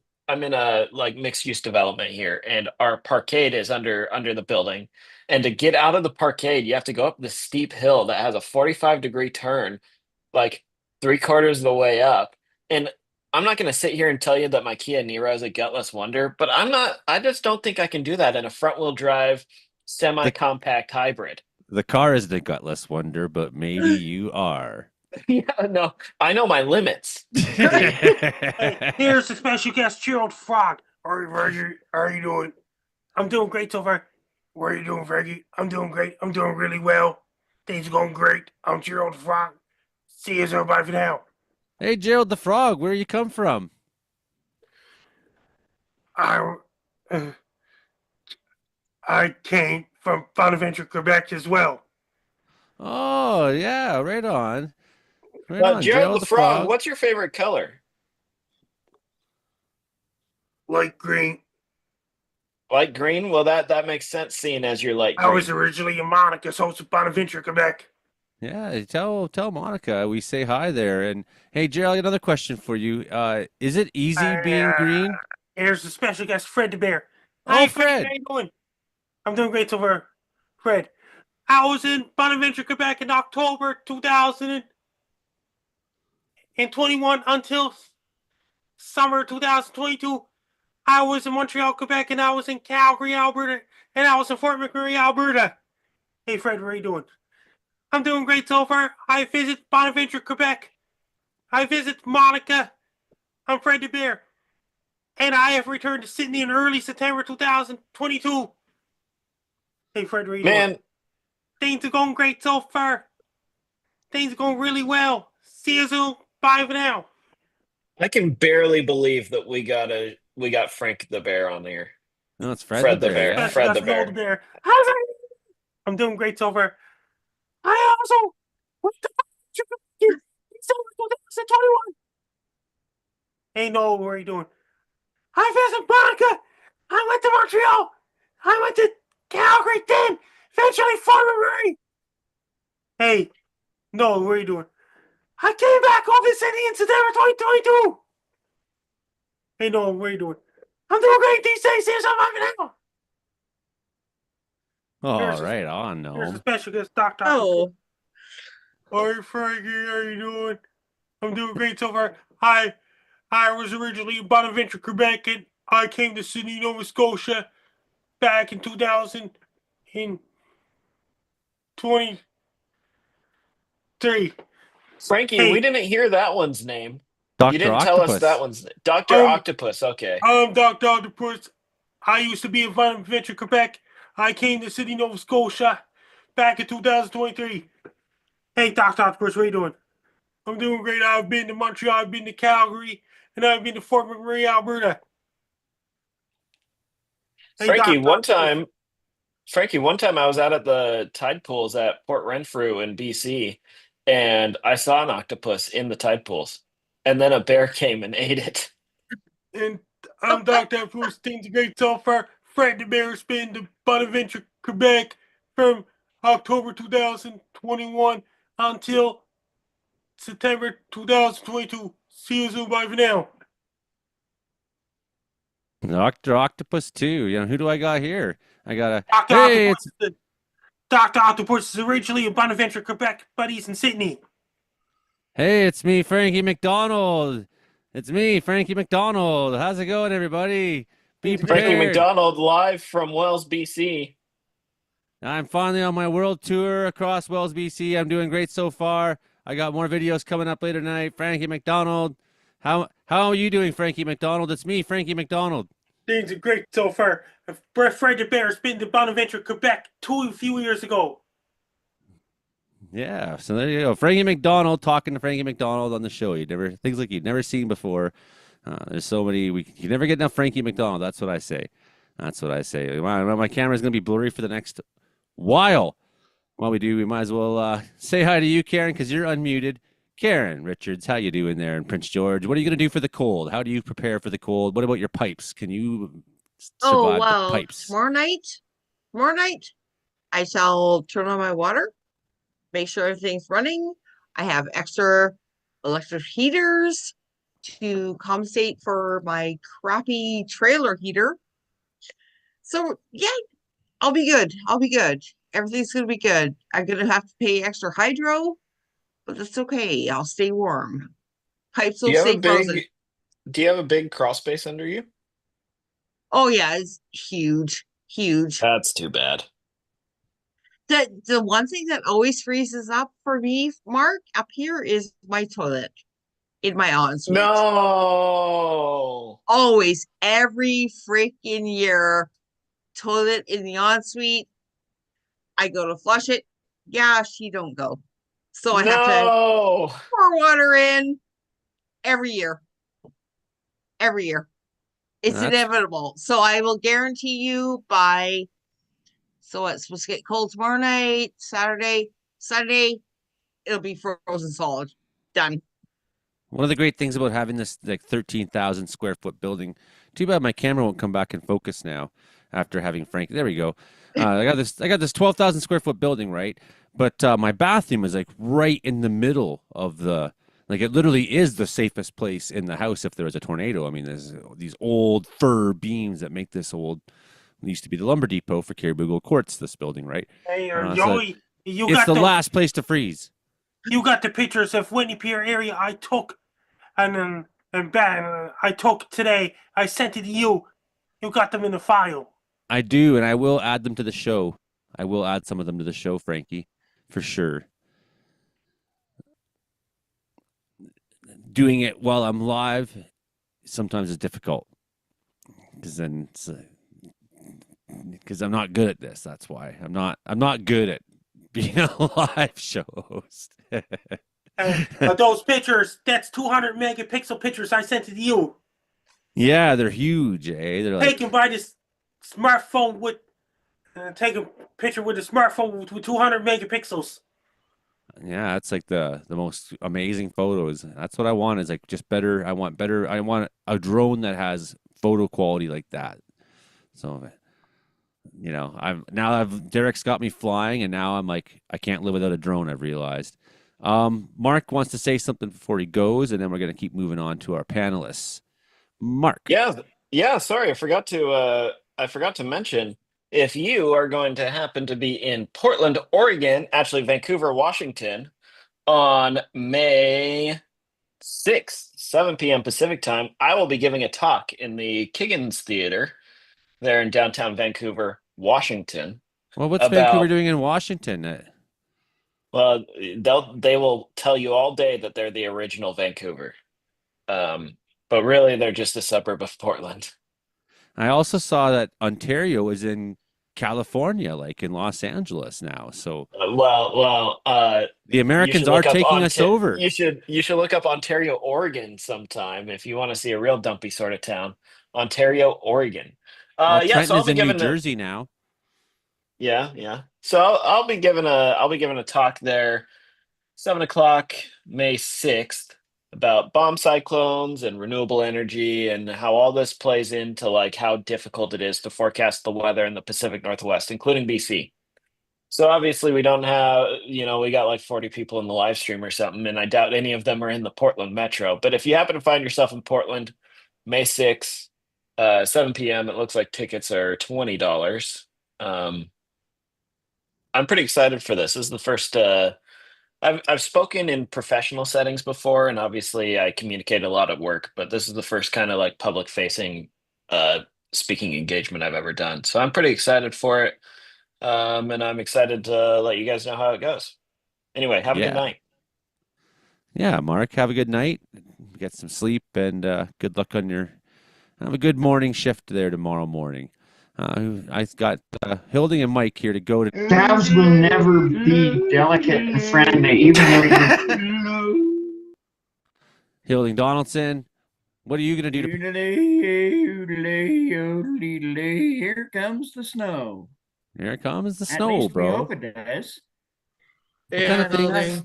in a like mixed use development here, and our parkade is under the building. And to get out of the parkade, you have to go up this steep hill that has a 45-degree turn, like three-quarters of the way up. And I'm not going to sit here and tell you that my Kia Niro is a gutless wonder, but I just don't think I can do that in a front-wheel drive semi-compact hybrid. The car is the gutless wonder, but maybe you are. Yeah, no, I know my limits. Hey, here's the special guest, Gerald Frog. All right, Fergie, how are you doing? I'm doing great so far. What are you doing, Fergie? I'm doing great. I'm doing really well. Things are going great. I'm Gerald Frog. See you, everybody, for now. Hey, Gerald the Frog, where you come from? I came from Bonaventure, Quebec as well. Oh, yeah, right on. Right on, Gerald the Frog, what's your favorite color? Light green. Light green? Well, that makes sense, seeing as you're light green. I was originally in Monica's host of Bonaventure, Quebec. Yeah, tell Monica we say hi there. And hey, Gerald, I got another question for you. Is it easy being green? Here's the special guest, Fred the Bear. Oh, Hey, Fred. how you doing? I'm doing great so far. Fred, I was in Bonaventure, Quebec in October 2021 until summer 2022. I was in Montreal, Quebec, and I was in Calgary, Alberta, and I was in Fort McMurray, Alberta. Hey, Fred, what are you doing? I'm doing great so far. I visit Bonaventure, Quebec I visit Monica. I'm Fred the Bear. And I have returned to Sydney in early September 2022. Hey, Fred, what are you doing? Man, Things are going great so far. Things are going really well. See you soon. Bye for now. I can barely believe that we got Frank the Bear on here. No, it's Fred the Fred the Bear. Bear. Yeah. Fred the That's Snow Bear. the Bear. How's it? I'm doing great so far. I also went to December 2021. Hey, no, what are you doing? I visited Monica. I went to Montreal. I went to Calgary then. Eventually, Fort McMurray. Hey, no, what are you doing? I came back home to Sydney in September 2022. Hey, no, what are you doing? I'm doing great these days. Here's how I'm now. Oh, Here's a- right on, Here's a no. special guest, Doc. Oh, Hi, Frankie. How you doing? I'm doing great so far. I was originally in Bonaventure, Quebec, and I came to Sydney, Nova Scotia back in 2023. Frankie, Hey. we didn't hear that one's name. You Dr. didn't tell us Octopus. that one's name. Dr. Octopus, okay. I'm Dr. Octopus. I used to be in Bonaventure, Quebec. I came to Sydney, Nova Scotia back in 2023. Hey, Dr. Octopus, what are you doing? I'm doing great. I've been to Montreal, I've been to Calgary, and I've been to Fort McMurray, Alberta. Hey, Frankie, Dr. Octopus. one time I was out at the tide pools at Port Renfrew in BC, and I saw an octopus in the tide pools, and then a bear came and ate it. And I'm Dr. Octopus. Things are great so far. Fred the Bear has been to Bonaventure, Quebec from October 2021 until September 2022. See you soon. Bye for now. Dr. Octopus too. You know, who do I got here? I got a Dr. hey, Octopus. Dr. Octopus is originally in Bonaventure, Quebec, but he's in Sydney. it's me, Frankie McDonald. It's me, Frankie McDonald. How's it going, everybody? Be Frankie prepared. McDonald live from Wells, BC. I'm finally on my world tour across Wells, BC. I'm doing great so far. I got more videos coming up later tonight. Frankie McDonald. How are you doing, Frankie McDonald? It's me, Frankie McDonald. Things are great so far. Fred the Bear has been to Bonaventure, Quebec a few years ago. Yeah, so there you go. Frankie McDonald talking to Frankie McDonald on the show. Things like you'd never seen before. There's so many. You never get enough Frankie McDonald. That's what I say. That's what I say. My camera's gonna be blurry for the next while. While we do, we might as well say hi to you, Karen, because you're unmuted. Karen Richards, how you doing there in Prince George? What are you gonna do for the cold? How do you prepare for the cold? What about your pipes? Can you survive the well, pipes? tomorrow night, I shall turn on my water, make sure everything's running. I have extra electric heaters to compensate for my crappy trailer heater. So yeah, I'll be good. Everything's gonna be good. I'm gonna have to pay extra hydro, but that's okay. I'll stay warm. Pipes Do will you have stay a frozen. do you have a big crawl space under you? Oh yeah, it's huge. That's too bad. The one thing that always freezes up for me, Mark, up here is my toilet in my ensuite. No. Always, every freaking year, toilet in the ensuite. I go to flush it. Yeah, she don't go. So I have to No. pour water in every year. Every year. It's That's- inevitable. So I will guarantee you by, so it's supposed to get cold tomorrow night, Saturday, Sunday, it'll be frozen solid. Done. One of the great things about having this like 13,000 square foot building, too bad my camera won't come back in focus now after having Frank. There we go. I got this 12,000 square foot building, right? But my bathroom is like right in the middle of like it literally is the safest place in the house if there was a tornado. I mean, there's these old fir beams that make this old. It used to be the lumber depot for Caribou Courts, this building, right? Hey, So Joey, you it's got the last place to freeze. You got the pictures of Whitney Pier area I took, and I took today. I sent it to you. You got them in the file. I do, and I will add them to the show. I will add some of them to the show, Frankie, for sure. doing it while I'm live sometimes is difficult because then it's because I'm not good at this. That's why I'm not good at being a live show host. Those pictures, that's 200 megapixel pictures I sent to you. Yeah, they're huge, eh? They're like Taken by this smartphone with, take a picture with a smartphone with 200 megapixels. yeah, it's like the most amazing photos. That's what I want is like just better. I want better. I want a drone that has photo quality like that. So, you know, Derek's got me flying, and now I'm like I can't live without a drone. I've realized. Mark wants to say something before he goes, and then we're gonna keep moving on to our panelists. Mark. Yeah. Sorry, I forgot to mention if you are going to happen to be in Portland, Oregon, actually Vancouver, Washington, on May 6th, 7 p.m. Pacific time, I will be giving a talk in the Kiggins Theater there in downtown Vancouver, Washington, Well, what's Vancouver about doing in Washington? well, they will tell you all day that they're the original Vancouver. But really they're just a suburb of Portland. I also saw that Ontario is in California, like in Los Angeles now. So the You Americans should are look up taking us over. you should look up Ontario, Oregon sometime if you want to see a real dumpy sort of town. Ontario, Oregon. Well, Yeah, so Trenton I'll is be in New giving Jersey now. yeah. So I'll be giving a talk there 7 o'clock, May 6th, about bomb cyclones and renewable energy and how all this plays into like how difficult it is to forecast the weather in the Pacific Northwest, including BC. So obviously we don't have, we got like 40 people in the live stream or something, and I doubt any of them are in the Portland metro. But if you happen to find yourself in Portland, May 6th, 7 p.m., it looks like tickets are $20. Um, I'm pretty excited for this. This is the first I've spoken in professional settings before, and obviously I communicate a lot at work, but this is the first kind of like public facing uh speaking engagement I've ever done. So I'm pretty excited for it. And I'm excited to let you guys know how it goes. Anyway, have a good Yeah. night. Yeah, Mark, have a good night. Get some sleep and good luck on your have a good morning shift there tomorrow morning. I got Hilding and Mike here to go to. Calves will never be delicate and friendly, even though you. Hilding Donaldson, what are you going to do to Here comes the snow. Here it comes the At snow, least we bro. hope it does. What kind of things?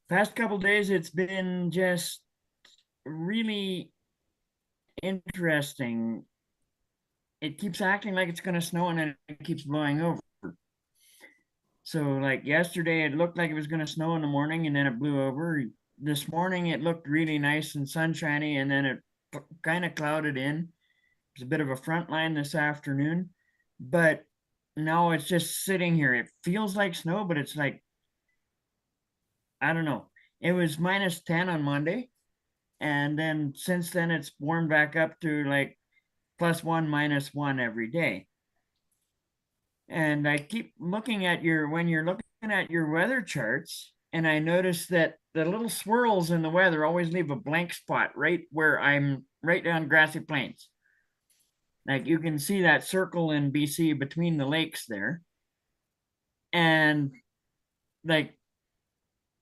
Past couple days, it's been just really interesting. It keeps acting like it's going to snow and then it keeps blowing over. So, like yesterday, it looked like it was going to snow in the morning and then it blew over. This morning, it looked really nice and sunshiny and then it kind of clouded in. There's a bit of a front line this afternoon, but now it's just sitting here. It feels like snow, but it's like, I don't know. It was -10 on Monday. And then since then, it's warmed back up to like +1, -1 every day. And I keep looking at when you're looking at your weather charts, and I notice that the little swirls in the weather always leave a blank spot right where I'm right on grassy plains. Like you can see that circle in BC between the lakes there. And like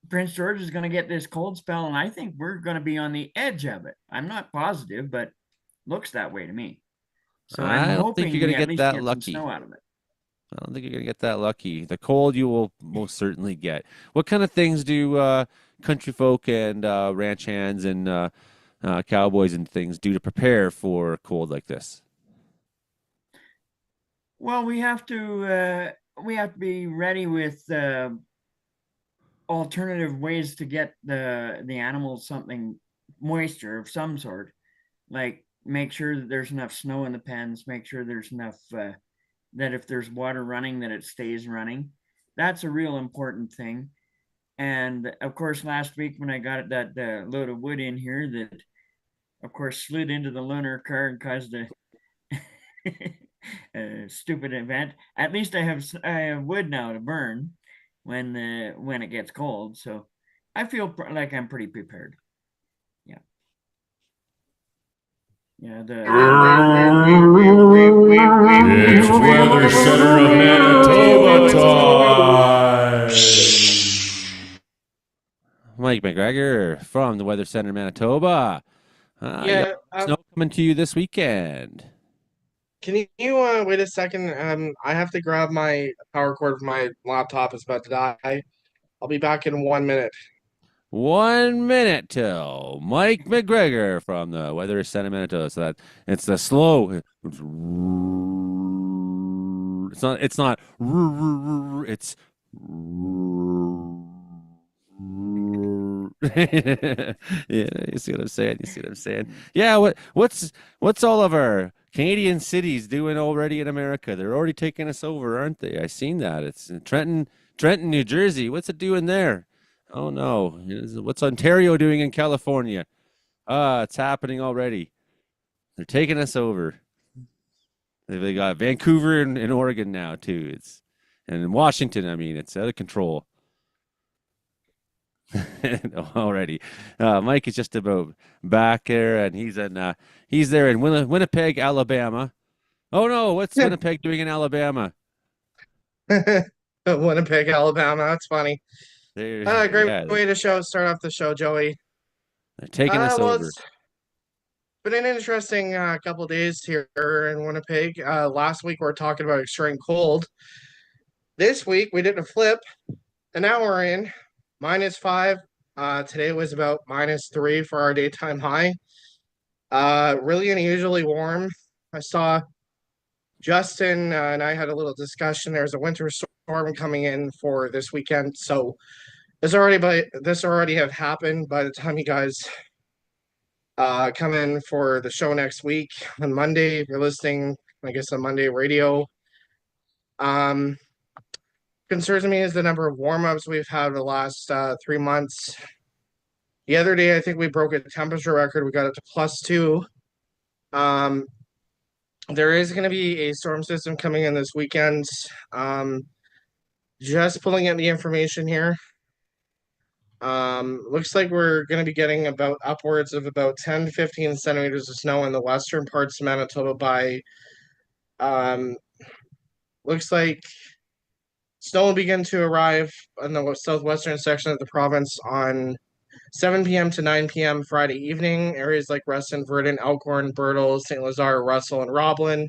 Prince George is going to get this cold spell, and I think we're going to be on the edge of it. I'm not positive, but looks that way to me. So I'm I don't hoping think you're going we to at get least that get some lucky. snow out of it. I don't think you're going to get that lucky. The cold you will most certainly get. What kind of things do country folk and ranch hands and cowboys and things do to prepare for a cold like this? Well, we have to be ready with alternative ways to get the animals something moisture of some sort. Like make sure that there's enough snow in the pens. Make sure there's enough that if there's water running, that it stays running. That's a real important thing. And of course, last week when I got that load of wood in here, that of course slid into the loaner car and caused a a stupid event. At least I have wood now to burn when it gets cold, so I feel like I'm pretty prepared. Yeah, the It's Weather Center of Manitoba time. Mike McGregor from the Weather Center, Manitoba. Yeah, Snow coming to you this weekend. can you wait a second? I have to grab my power cord from my laptop. It's about to die. I'll be back in 1 minute. 1 minute till Mike McGregor from the Weather Center, Manitoba. So that it's the slow. It's not. It's not. It's. Yeah, you see what I'm saying? You see what I'm saying? Yeah. What's all of our Canadian cities doing already in America? They're already taking us over, aren't they? I seen that. It's in Trenton, New Jersey. What's it doing there? Oh no. What's Ontario doing in California? It's happening already. They're taking us over. They got Vancouver and Oregon now too. And in Washington, I mean, it's out of control. Already. Mike is just about back there, and he's there in Winnipeg, Alabama. Oh no, what's Winnipeg doing in Alabama? Winnipeg, Alabama. That's funny. Great Yeah, way to start off the show, Joey. they're taking us over. It's been an interesting couple days here in Winnipeg. Last week we were talking about extreme cold. This week we did a flip. An hour in, -5. Today was about -3 for our daytime high. Really unusually warm. I saw Justin and I had a little discussion. There's a winter storm coming in for this weekend, so this already have happened by the time you guys come in for the show next week on Monday. If you're listening, I guess on Monday radio. Concerns me is the number of warm-ups we've had the last 3 months. The other day, I think we broke a temperature record. We got it to +2. There is going to be a storm system coming in this weekend. Just pulling in the information here. Looks like we're going to be getting about upwards of about 10 to 15 centimeters of snow in the western parts of Manitoba by, looks like snow will begin to arrive in the southwestern section of the province on 7 p.m. to 9 p.m. Friday evening. Areas like Reston, Verdon, Elkhorn, Birtle, St. Lazare, Russell, and Roblin.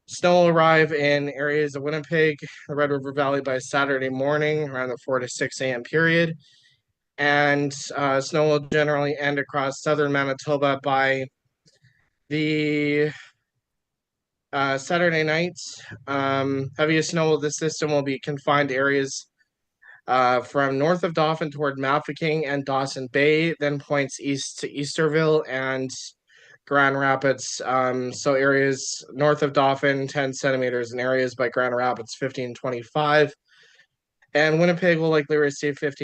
Snow will arrive in areas of Winnipeg, the Red River Valley by Saturday morning around the 4 to 6 a.m. period. And snow will generally end across southern Manitoba by the Saturday night. Heaviest snow of the system will be confined to areas from north of Dauphin toward Mafeking and Dawson Bay, then points east to Easterville and Grand Rapids. So areas north of Dauphin, 10 centimeters, and areas by Grand Rapids, 15, 25. And Winnipeg will likely receive 5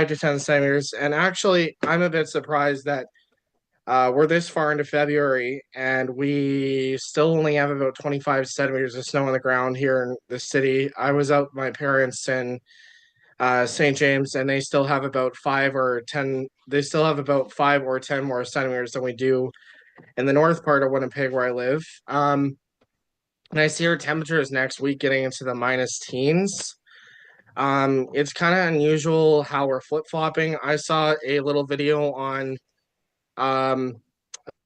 to 10 centimeters. And actually, I'm a bit surprised that we're this far into February and we still only have about 25 centimeters of snow on the ground here in the city. I was out with my parents in St. James, and they still have about 5 or 10. They still have about 5 or 10 more centimeters than we do in the north part of Winnipeg where I live. And I see our temperatures next week getting into the minus teens. It's kind of unusual how we're flip-flopping. I saw a little video on, I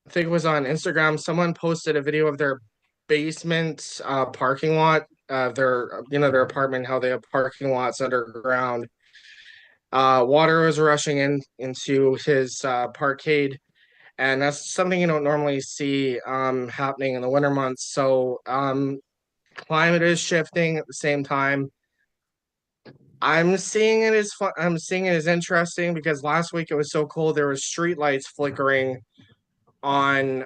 think it was on Instagram. Someone posted a video of their basement parking lot, their apartment, how they have parking lots underground. Water was rushing into his parkade, and that's something you don't normally see happening in the winter months. So climate is shifting at the same time. I'm seeing it as fun. I'm seeing it as interesting because last week it was so cold. There was street lights flickering on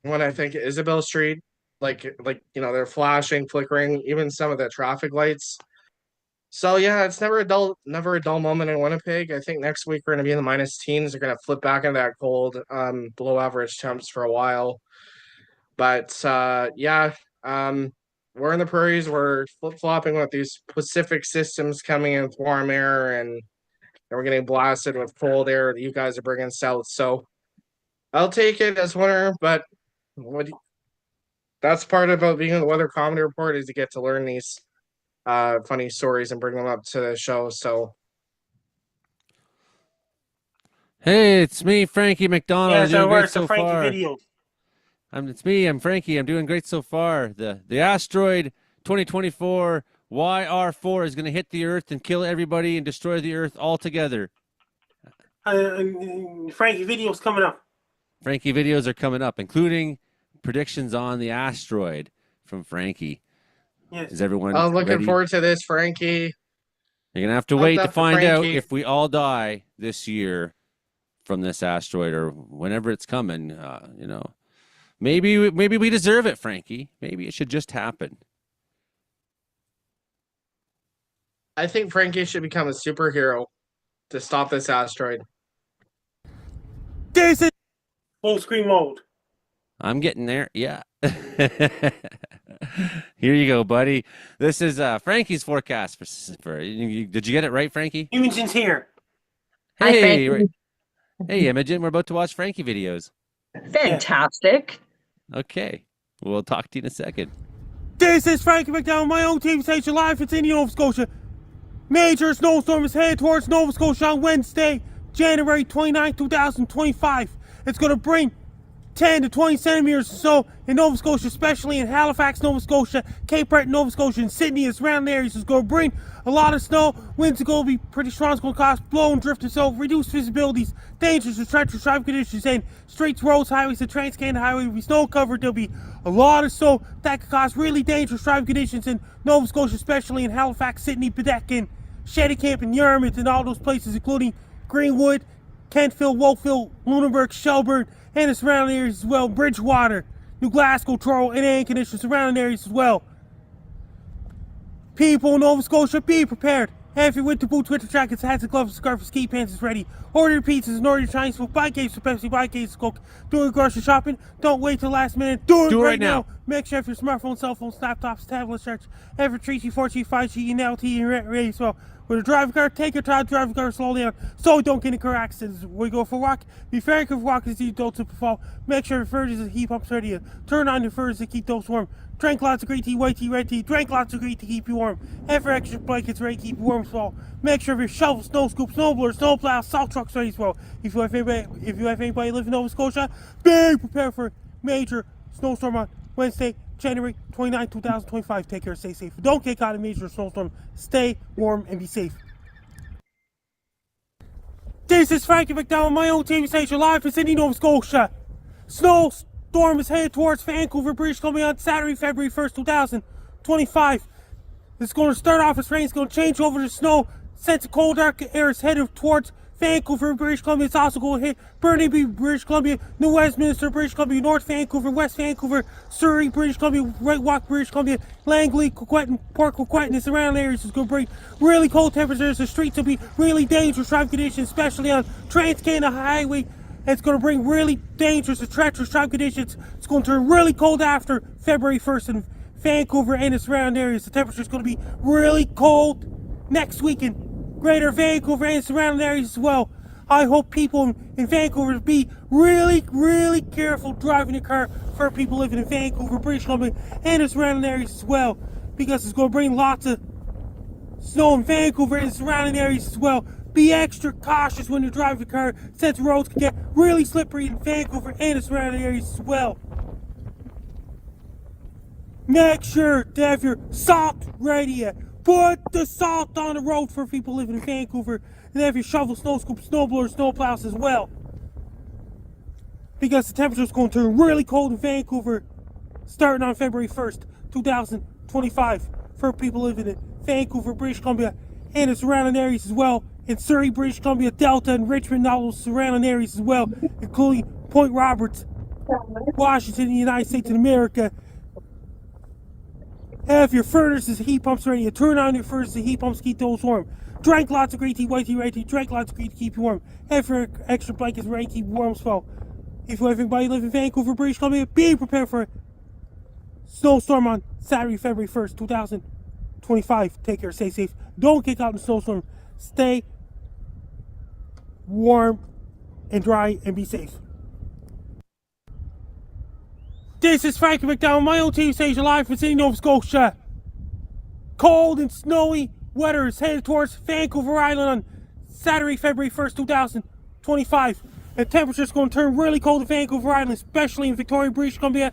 when I think Isabel Street, like they're flashing, flickering, even some of the traffic lights. So yeah, it's never a dull moment in Winnipeg. I think next week we're gonna be in the minus teens. They're gonna flip back into that cold, below average temps for a while. But yeah, we're in the prairies. We're flip flopping with these Pacific systems coming in with warm air, and we're getting blasted with cold air that you guys are bringing south. So I'll take it as winter, but that's part about being in the Weather Comedy Report is you get to learn these funny stories and bring them up to the show. So Hey, it's me, Frankie McDonald. I'm Yes, doing and great where's the so Frankie far. video? It's me. I'm Frankie. I'm doing great so far. The asteroid 2024 YR4 is going to hit the Earth and kill everybody and destroy the Earth altogether. Frankie video's coming up. Frankie videos are coming up, including predictions on the asteroid from Frankie. Yes. Is everyone I'm looking ready? forward to this, Frankie. You're going to have to Hope wait to that for find out Frankie. if we all die this year from this asteroid or whenever it's coming. You know, maybe we deserve it, Frankie. Maybe it should just happen. I think Frankie should become a superhero to stop this asteroid. This is full screen mode. I'm getting there. Yeah. Here you go, buddy. This is Frankie's forecast for did you get it right, Frankie? Imogen's here. Hi, Hey, Frankie. hey, Imogen. We're about to watch Frankie videos. Fantastic. Okay. We'll talk to you in a second. This is Frankie McDonald, my own TV station live in Sydney, Nova Scotia. Major snowstorm is headed towards Nova Scotia on Wednesday, January 29, 2025. It's going to bring 10 to 20 centimeters or so in Nova Scotia, especially in Halifax, Nova Scotia, Cape Breton, Nova Scotia, and Sydney and surrounding areas. It's going to bring a lot of snow. Winds are going to be pretty strong. It's going to cause blow and drift, so reduced visibilities, dangerous and treacherous driving conditions, and streets, roads, highways, and Trans-Canada Highway will be snow covered. There'll be a lot of snow that could cause really dangerous driving conditions in Nova Scotia, especially in Halifax, Sydney, Baddeck, Shantycamp, and Yarmouth, and all those places, including Greenwood, Kentville, Wolfville, Lunenburg, Shelburne, and the surrounding areas as well. Bridgewater, New Glasgow, Truro, and Antigonish, surrounding areas as well. People in Nova Scotia, be prepared. Have your winter boots, winter jackets, hats, and gloves, scarves, ski pants is ready. Order your pizzas and order your Chinese food. Buy cakes for Pepsi, buy cakes for Coke. Doing grocery shopping, don't wait till the last minute. Do it right now. Make sure if your smartphone, cell phones, laptops, tablets, charts, every 3G, 4G, 5G, and LTE and ready as well. With a driving car, take your time, drive the car slowly down so you don't get in car accidents. We go for a walk. Be very careful walking as you don't slip and fall. Make sure your furnace and heat pumps ready. Turn on your furnace to keep those warm. Drink lots of green tea, white tea, red tea. Drink lots of green tea to keep you warm. Have your extra blankets ready to keep you warm as well. Make sure your shovel, snow scoop, snow blower, snow plow, salt trucks ready as well. If you have anybody living in Nova Scotia, be prepared for major snowstorm on Wednesday, January 29, 2025. Take care, stay safe. Don't get caught in a major snowstorm. Stay warm and be safe. This is Frankie McDonald, my own TV station live in Sydney, Nova Scotia. Snowstorm is headed towards Vancouver, British Columbia on Saturday, February 1st, 2025. It's going to start off as rain. It's going to change over to snow. Since the cold, dark air is headed towards Vancouver, British Columbia, it's also going to hit Burnaby, British Columbia, New Westminster, British Columbia, North Vancouver, West Vancouver, Surrey, British Columbia, White Walk, British Columbia, Langley, Coquitlam, Port Coquitlam, and surrounding areas. It's going to bring really cold temperatures. The streets will be really dangerous driving conditions, especially on Trans-Canada Highway. It's going to bring really dangerous and treacherous driving conditions. It's going to turn really cold after February 1st in Vancouver and the surrounding areas. The temperature is going to be really cold next week in Greater Vancouver and surrounding areas as well. I hope people in Vancouver be really, really careful driving your car for people living in Vancouver, British Columbia, and the surrounding areas as well, because it's going to bring lots of snow in Vancouver and the surrounding areas as well. Be extra cautious when you're driving your car, since roads can get really slippery in Vancouver and the surrounding areas as well. Make sure to have your salt ready. Put the salt on the road for people living in Vancouver, and have your shovel, snow scoop, snow blower, snow plows as well. Because the temperature is going to turn really cold in Vancouver starting on February 1st, 2025 for people living in Vancouver, British Columbia, and the surrounding areas as well. In Surrey, British Columbia, Delta, and Richmond, all those surrounding areas as well, including Point Roberts, Washington, the United States of America. Have your furnaces and heat pumps ready. Turn on your furnaces and heat pumps to keep those warm. Drink lots of green tea, white tea, red tea. Drink lots of green tea to keep you warm. Have your extra blankets ready to keep you warm as well. If you have anybody live in Vancouver, British Columbia, be prepared for a snowstorm on Saturday, February 1st, 2025. Take care, stay safe. Don't get caught in a snowstorm. Stay warm and dry and be safe. This is Frankie McDowell, my own TV station live from Sydney, Nova Scotia. Cold and snowy weather is headed towards Vancouver Island on Saturday, February 1st, 2025. The temperature is going to turn really cold in Vancouver Island, especially in Victoria, British Columbia,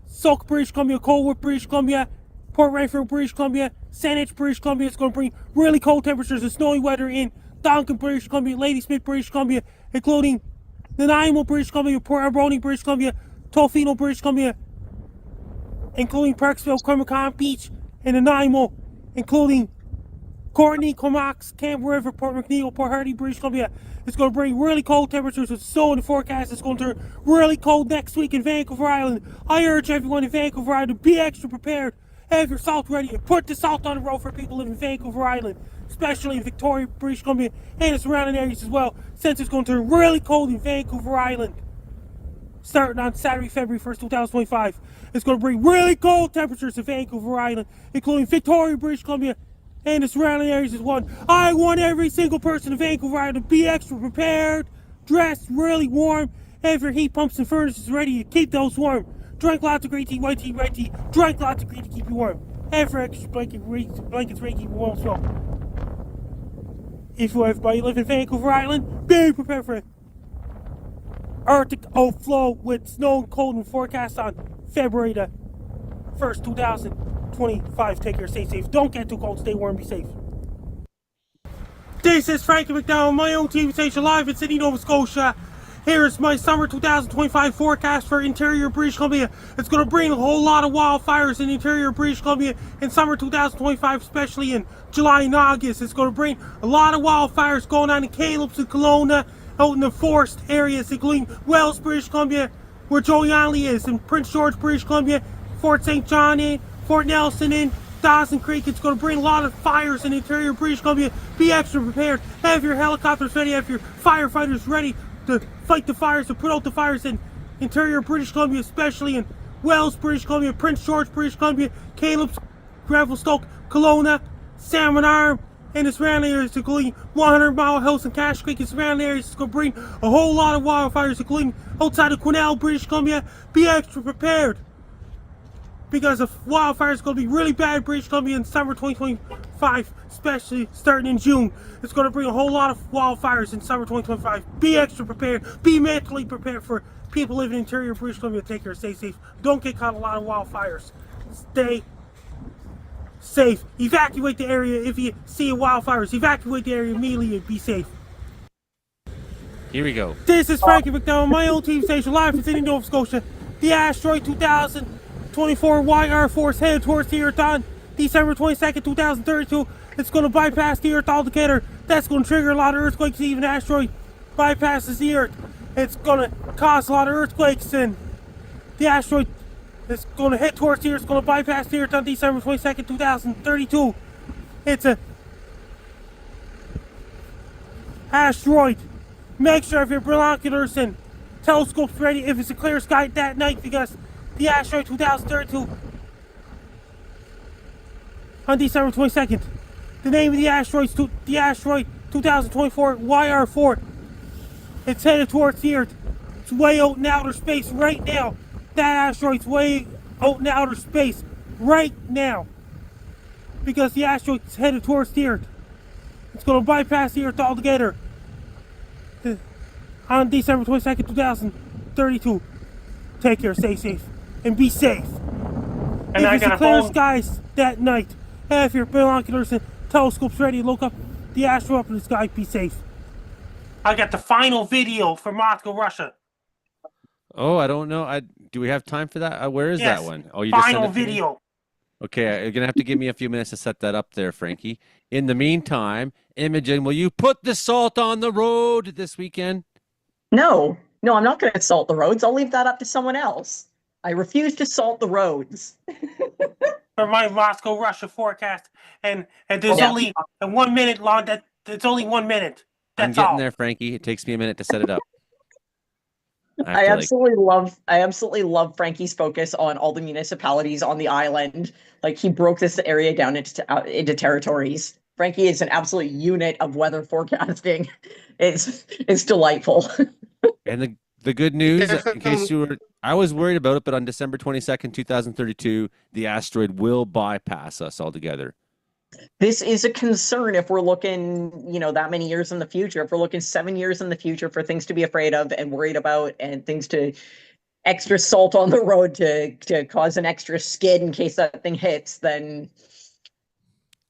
Sauk, British Columbia, Colwood, British Columbia, Port Renfrew, British Columbia, Saanich, British Columbia. It's going to bring really cold temperatures and snowy weather in Duncan, British Columbia, Ladysmith, British Columbia, including Nanaimo, British Columbia, Port Alberni, British Columbia, Tofino, British Columbia, including Parksville, Crumacon Beach, and Nanaimo, including Courtney, Comox, Camp River, Port McNeil, Port Hardy, British Columbia. It's going to bring really cold temperatures with snow in the forecast. It's going to turn really cold next week in Vancouver Island. I urge everyone in Vancouver Island to be extra prepared. Have your salt ready and put the salt on the road for people living in Vancouver Island, especially in Victoria, British Columbia, and the surrounding areas as well, since it's going to turn really cold in Vancouver Island. Starting on Saturday, February 1st, 2025. It's going to bring really cold temperatures in Vancouver Island, including Victoria, British Columbia, and the surrounding areas as well. I want every single person in Vancouver Island to be extra prepared, dressed really warm, have your heat pumps and furnaces ready to keep those warm. Drink lots of green tea, white tea, red tea. Drink lots of green to keep you warm. Have your extra blankets ready to keep you warm as well. If you everybody live in Vancouver Island, be prepared for it. Arctic outflow with snow and cold and forecast on February the 1st, 2025. Take care, stay safe. Don't get too cold, stay warm, be safe. This is Frankie McDowell, my own TV station live in Sydney, Nova Scotia. Here is my summer 2025 forecast for interior British Columbia. It's going to bring a whole lot of wildfires in interior British Columbia in summer 2025, especially in July and August. It's going to bring a lot of wildfires going on in Kamloops and Kelowna, out in the forest areas, including Wells, British Columbia, where Joey Onley is, and Prince George, British Columbia, Fort St. John in, Fort Nelson in, Dawson Creek. It's going to bring a lot of fires in interior British Columbia. Be extra prepared. Have your helicopters ready. Have your firefighters ready to fight the fires, to put out the fires in interior British Columbia, especially in Wells, British Columbia, Prince George, British Columbia, Kamloops, Revelstoke, Kelowna, Salmon Arm, and the surrounding areas, including 100 Mile House and Cash Creek and surrounding areas. It's going to bring a whole lot of wildfires, including outside of Quesnel, British Columbia. Be extra prepared, because the wildfire is going to be really bad in British Columbia in summer 2025, especially starting in June. It's going to bring a whole lot of wildfires in summer 2025. Be extra prepared. Be mentally prepared for people living in interior British Columbia. Take care, stay safe. Don't get caught in a lot of wildfires. Stay safe. Evacuate the area if you see a wildfires. Evacuate the area immediately and be safe. Here we go. This is Frankie McDowell, my own TV station live from Sydney, Nova Scotia. The asteroid 2024 YR4 is headed towards the Earth on December 22nd, 2032. It's going to bypass the Earth altogether. That's going to trigger a lot of earthquakes. Even the asteroid bypasses the Earth, it's going to cause a lot of earthquakes, and the asteroid is going to hit towards the Earth. It's going to bypass the Earth on December 22nd, 2032. It's a asteroid. Make sure if your binoculars and telescopes ready if it's a clear sky that night, because the asteroid 2032 on December 22nd. The name of the asteroid 2024 YR4. It's headed towards the Earth. It's way out in outer space right now. That asteroid's way out in outer space right now, because the asteroid's headed towards the Earth. It's going to bypass the Earth altogether on December 22nd, 2032. Take care, stay safe, and be safe. And if it's a clear skies that night, have your binoculars and telescopes ready to look up the asteroid up in the sky. Be safe. I got the final video for Moscow, Russia. Oh, I don't know. Do we have time for that? Where is Yes, that one? Oh, you final just sent it to me? video. Okay, you're gonna have to give me a few minutes to set that up there, Frankie. In the meantime, Imogen, will you put the salt on the road this weekend? No, I'm not going to salt the roads. I'll leave that up to someone else. I refuse to salt the roads. For my Moscow, Russia forecast, and there's only 1 minute long. It's only 1 minute. I'm getting there, Frankie. It takes me a minute to set it up. I absolutely love Frankie's focus on all the municipalities on the island. Like, he broke this area down into territories. Frankie is an absolute unit of weather forecasting. It's delightful. And The good news, If, in case you were, I was worried about it, but on December 22nd, 2032, the asteroid will bypass us altogether. This is a concern if we're looking, that many years in the future. If we're looking 7 years in the future for things to be afraid of and worried about, and things to extra salt on the road to cause an extra skid in case that thing hits, then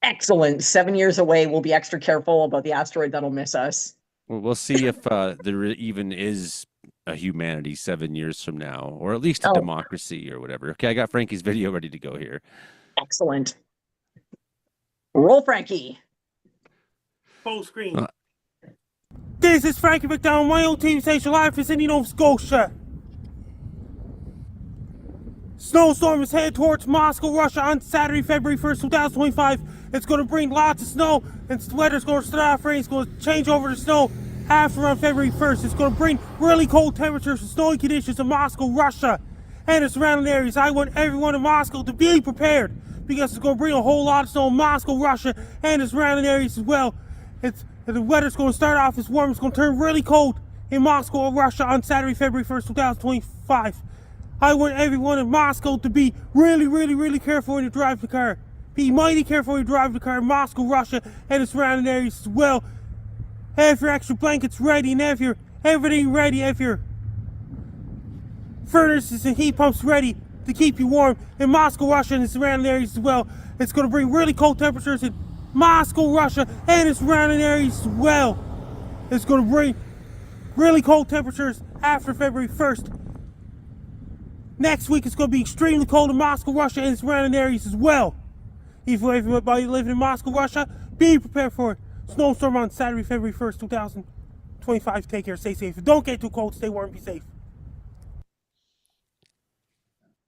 excellent. 7 years away, we'll be extra careful about the asteroid that'll miss us. Well, we'll see if there even is a humanity 7 years from now, or at least a democracy or whatever. Okay, I got Frankie's video ready to go here. Excellent. Roll, Frankie. Full screen. This is Frankie McDonald, my own TV station live from Sydney, Nova Scotia. Snowstorm is headed towards Moscow, Russia on Saturday, February 1st, 2025. It's going to bring lots of snow, and the weather's going to start off rain. It's going to change over to snow after on February 1st. It's going to bring really cold temperatures and snowy conditions in Moscow, Russia, and its surrounding areas. I want everyone in Moscow to be prepared, because it's going to bring a whole lot of snow in Moscow, Russia, and its surrounding areas as well. The weather's going to start off as warm. It's going to turn really cold in Moscow, Russia on Saturday, February 1st, 2025. I want everyone in Moscow to be really, really, really careful when you drive the car. Be mighty careful when you drive the car in Moscow, Russia, and its surrounding areas as well. Have your extra blankets ready, and have your everything ready. Have your furnaces and heat pumps ready to keep you warm in Moscow, Russia, and its surrounding areas as well. It's going to bring really cold temperatures in Moscow, Russia, and its surrounding areas as well. It's going to bring really cold temperatures after February 1st. Next week, it's going to be extremely cold in Moscow, Russia, and its surrounding areas as well. If everybody living in Moscow, Russia, be prepared for it. Snowstorm on Saturday, February 1st, 2025. Take care, stay safe. Don't get too cold, stay warm, be safe.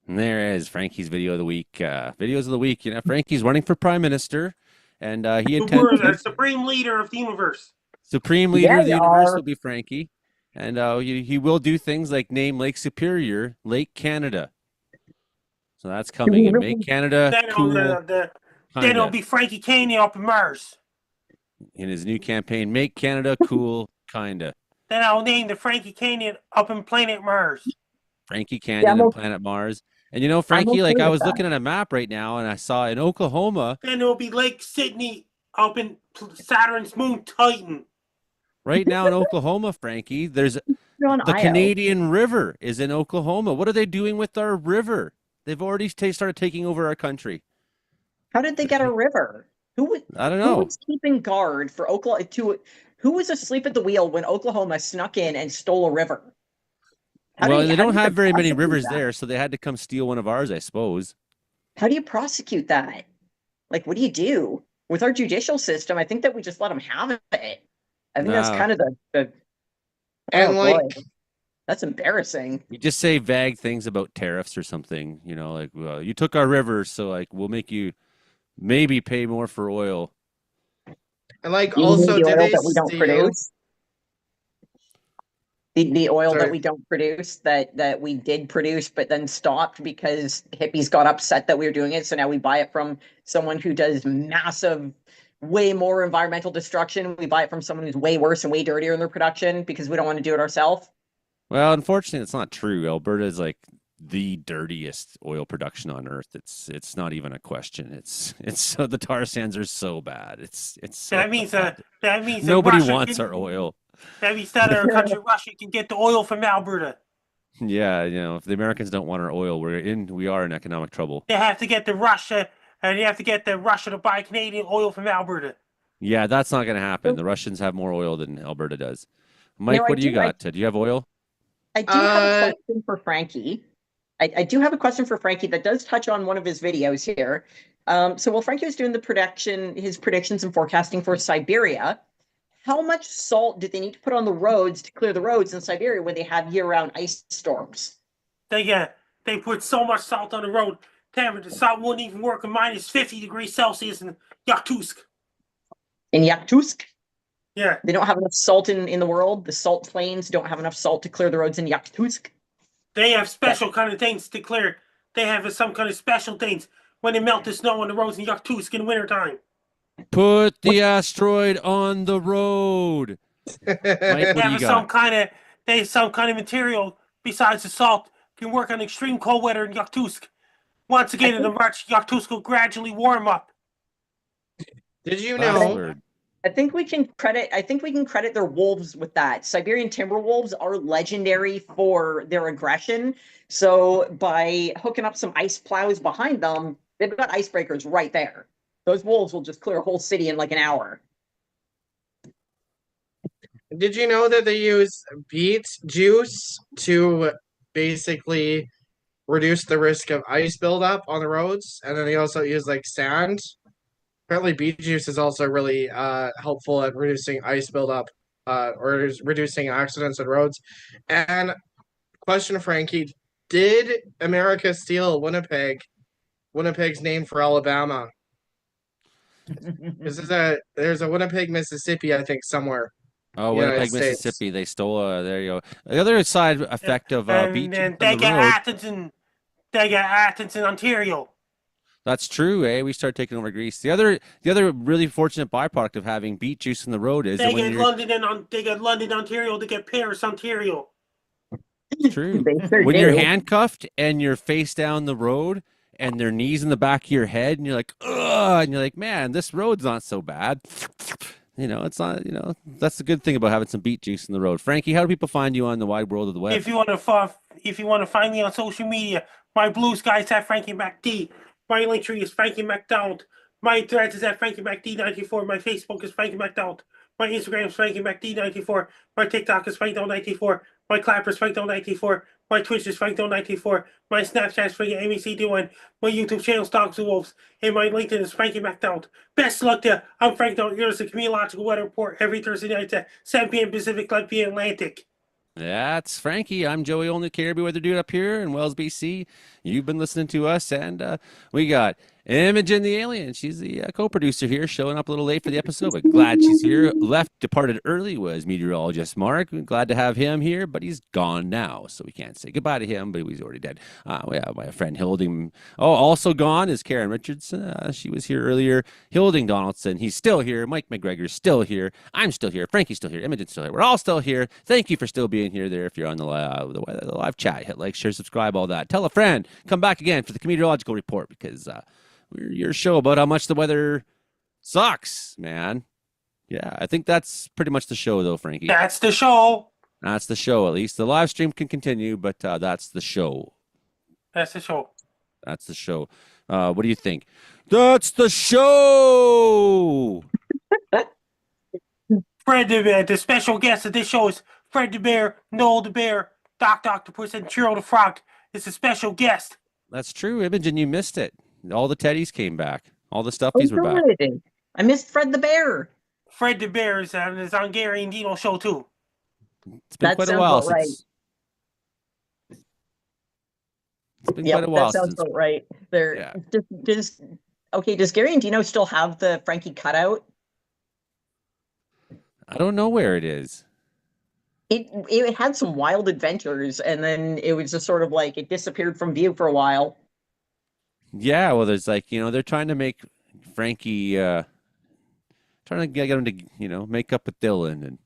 And there is Frankie's video of the week. Videos of the week. Frankie's running for prime minister, and he intends The supreme leader of the universe. Supreme leader of the universe will be Frankie. And he will do things like name Lake Superior Lake Canada. So that's coming. And make Canada cool. Then it'll be Frankie Canyon up in Mars. In his new campaign, make Canada cool, kinda. Then I'll name the Frankie Canyon up in planet Mars. Frankie Canyon and planet Mars. And Frankie, I was looking at a map right now, and I saw in Oklahoma. Then it'll be Lake Sydney up in Saturn's moon Titan. Right now in Oklahoma, Frankie, there's the Canadian River is in Oklahoma. What are they doing with our river? They've already started taking over our country. How did they get a river? I don't know. Who was keeping guard for Oklahoma? Who was asleep at the wheel when Oklahoma snuck in and stole a river? They don't have very many rivers there, so they had to come steal one of ours, I suppose. How do you prosecute that? What do you do? With our judicial system, I think that we just let them have it. I think that's kind of the that's embarrassing. You just say vague things about tariffs or something, you took our river, so we'll make you maybe pay more for oil. And also, did they that we don't produce? The oil Sorry. that we don't produce, that we did produce, but then stopped because hippies got upset that we were doing it. So now we buy it from someone who does massive, way more environmental destruction. We buy it from someone who's way worse and way dirtier in their production because we don't want to do it ourselves. Well, unfortunately, it's not true. Alberta is the dirtiest oil production on earth. It's not even a question. It's the tar sands are so bad. It's so that means bad. That means nobody wants our oil. That means that our country, Russia, can get the oil from Alberta. Yeah, if the Americans don't want our oil, we are in economic trouble. They have to get Russia to buy Canadian oil from Alberta. Yeah, that's not going to happen. The Russians have more oil than Alberta does. Mike, what do you got? Do you have oil? I do have a question for Frankie. I do have a question for Frankie that does touch on one of his videos here. So while Frankie was doing his predictions and forecasting for Siberia, how much salt did they need to put on the roads to clear the roads in Siberia when they have year-round ice storms? They put so much salt on the road, the salt wouldn't even work at minus 50 degrees Celsius in Yakutsk. In Yakutsk? Yeah. They don't have enough salt in the world? The salt plains don't have enough salt to clear the roads in Yakutsk? They have special kind of things to clear. They have some kind of special things when they melt the snow on the roads in Yakutsk in wintertime. Put the asteroid on the road. Mike, what do you got? There's some kind of material besides the salt can work on extreme cold weather in Yakutsk. Once again in the March, Yakutsk will gradually warm up. Did you Last know? word. I think we can credit their wolves with that. Siberian timber wolves are legendary for their aggression. So by hooking up some ice plows behind them, they've got icebreakers right there. Those wolves will just clear a whole city in like an hour. Did you know that they use beet juice to basically reduce the risk of ice buildup on the roads? And then they also use like sand. Apparently, beet juice is also really helpful at reducing ice buildup or reducing accidents on roads. And question, Frankie, did America steal Winnipeg? Winnipeg's name for Alabama. There's a Winnipeg, Mississippi, I think, somewhere. Oh, United Winnipeg, States. Mississippi. They stole. There you go. The other side effect of beach And on they the got road. Athens in Ontario. That's true, eh? We start taking over Greece. The other really fortunate byproduct of having beet juice in the road is They that when get you're London, Ontario. They get Paris, Ontario. true. They sure When you're do. handcuffed and you're face down the road and their knees in the back of your head and you're like, ugh, and you're like, man, this road's not so bad. You know, it's not, that's the good thing about having some beet juice in the road. Frankie, how do people find you on the wide world of the web? If you want to find me on social media, my blue sky is at Frankie MacD. My link tree is Frankie MacDonald. My threads is at Frankie MacD94. My Facebook is Frankie MacDonald. My Instagram is Frankie MacD94. My TikTok is FrankDonald94. My Clapper is FrankDonald94. My Twitch is FrankDonald94. My Snapchat is Frankie MEC1. My YouTube channel is Dogs and Wolves. And my LinkedIn is Frankie MacDonald. Best of luck to you. I'm Frank Donald. Here's the Meteorological Weather Report every Thursday night at 7 p.m. Pacific, 11 p.m. Atlantic. That's Frankie. I'm Joey Only Caribou Weather Dude up here in Wells, BC. You've been listening to us, and we got Imogen the Alien. She's the co-producer here, showing up a little late for the episode, but glad she's here. Departed early was meteorologist Mark. Glad to have him here, but he's gone now, so we can't say goodbye to him, but he's already dead. We have my friend Hilding. Oh, also gone is Karen Richardson. She was here earlier. Hilding Donaldson, he's still here. Mike McGregor's still here. I'm still here. Frankie's still here. Imogen's still here. We're all still here. Thank you for still being here there. If you're on the live chat, hit like, share, subscribe, all that. Tell a friend. Come back again for the meteorological report, because we're your show about how much the weather sucks, man. Yeah, I think that's pretty much the show, though, Frankie. That's the show. That's the show, at least. The live stream can continue, but that's the show. That's the show. That's the show. What do you think? That's the show! Fred the Bear. The special guest of this show is Fred the Bear, Noel the Bear, Doc Octopus, and Churro the Frog. It's a special guest. That's true, Imogen. You missed it. All the teddies came back. All the stuffies were back. I missed Fred the Bear. Fred the Bear is on Gary and Dino show, too. It's been That quite a sounds while about right. since. It's been Yep, quite a while that sounds since. about right. Yeah. Does Gary and Dino still have the Frankie cutout? I don't know where it is. It had some wild adventures, and then it was just sort of like it disappeared from view for a while. Yeah, well, there's like, they're trying to make Frankie, trying to get him to, make up with Dylan. And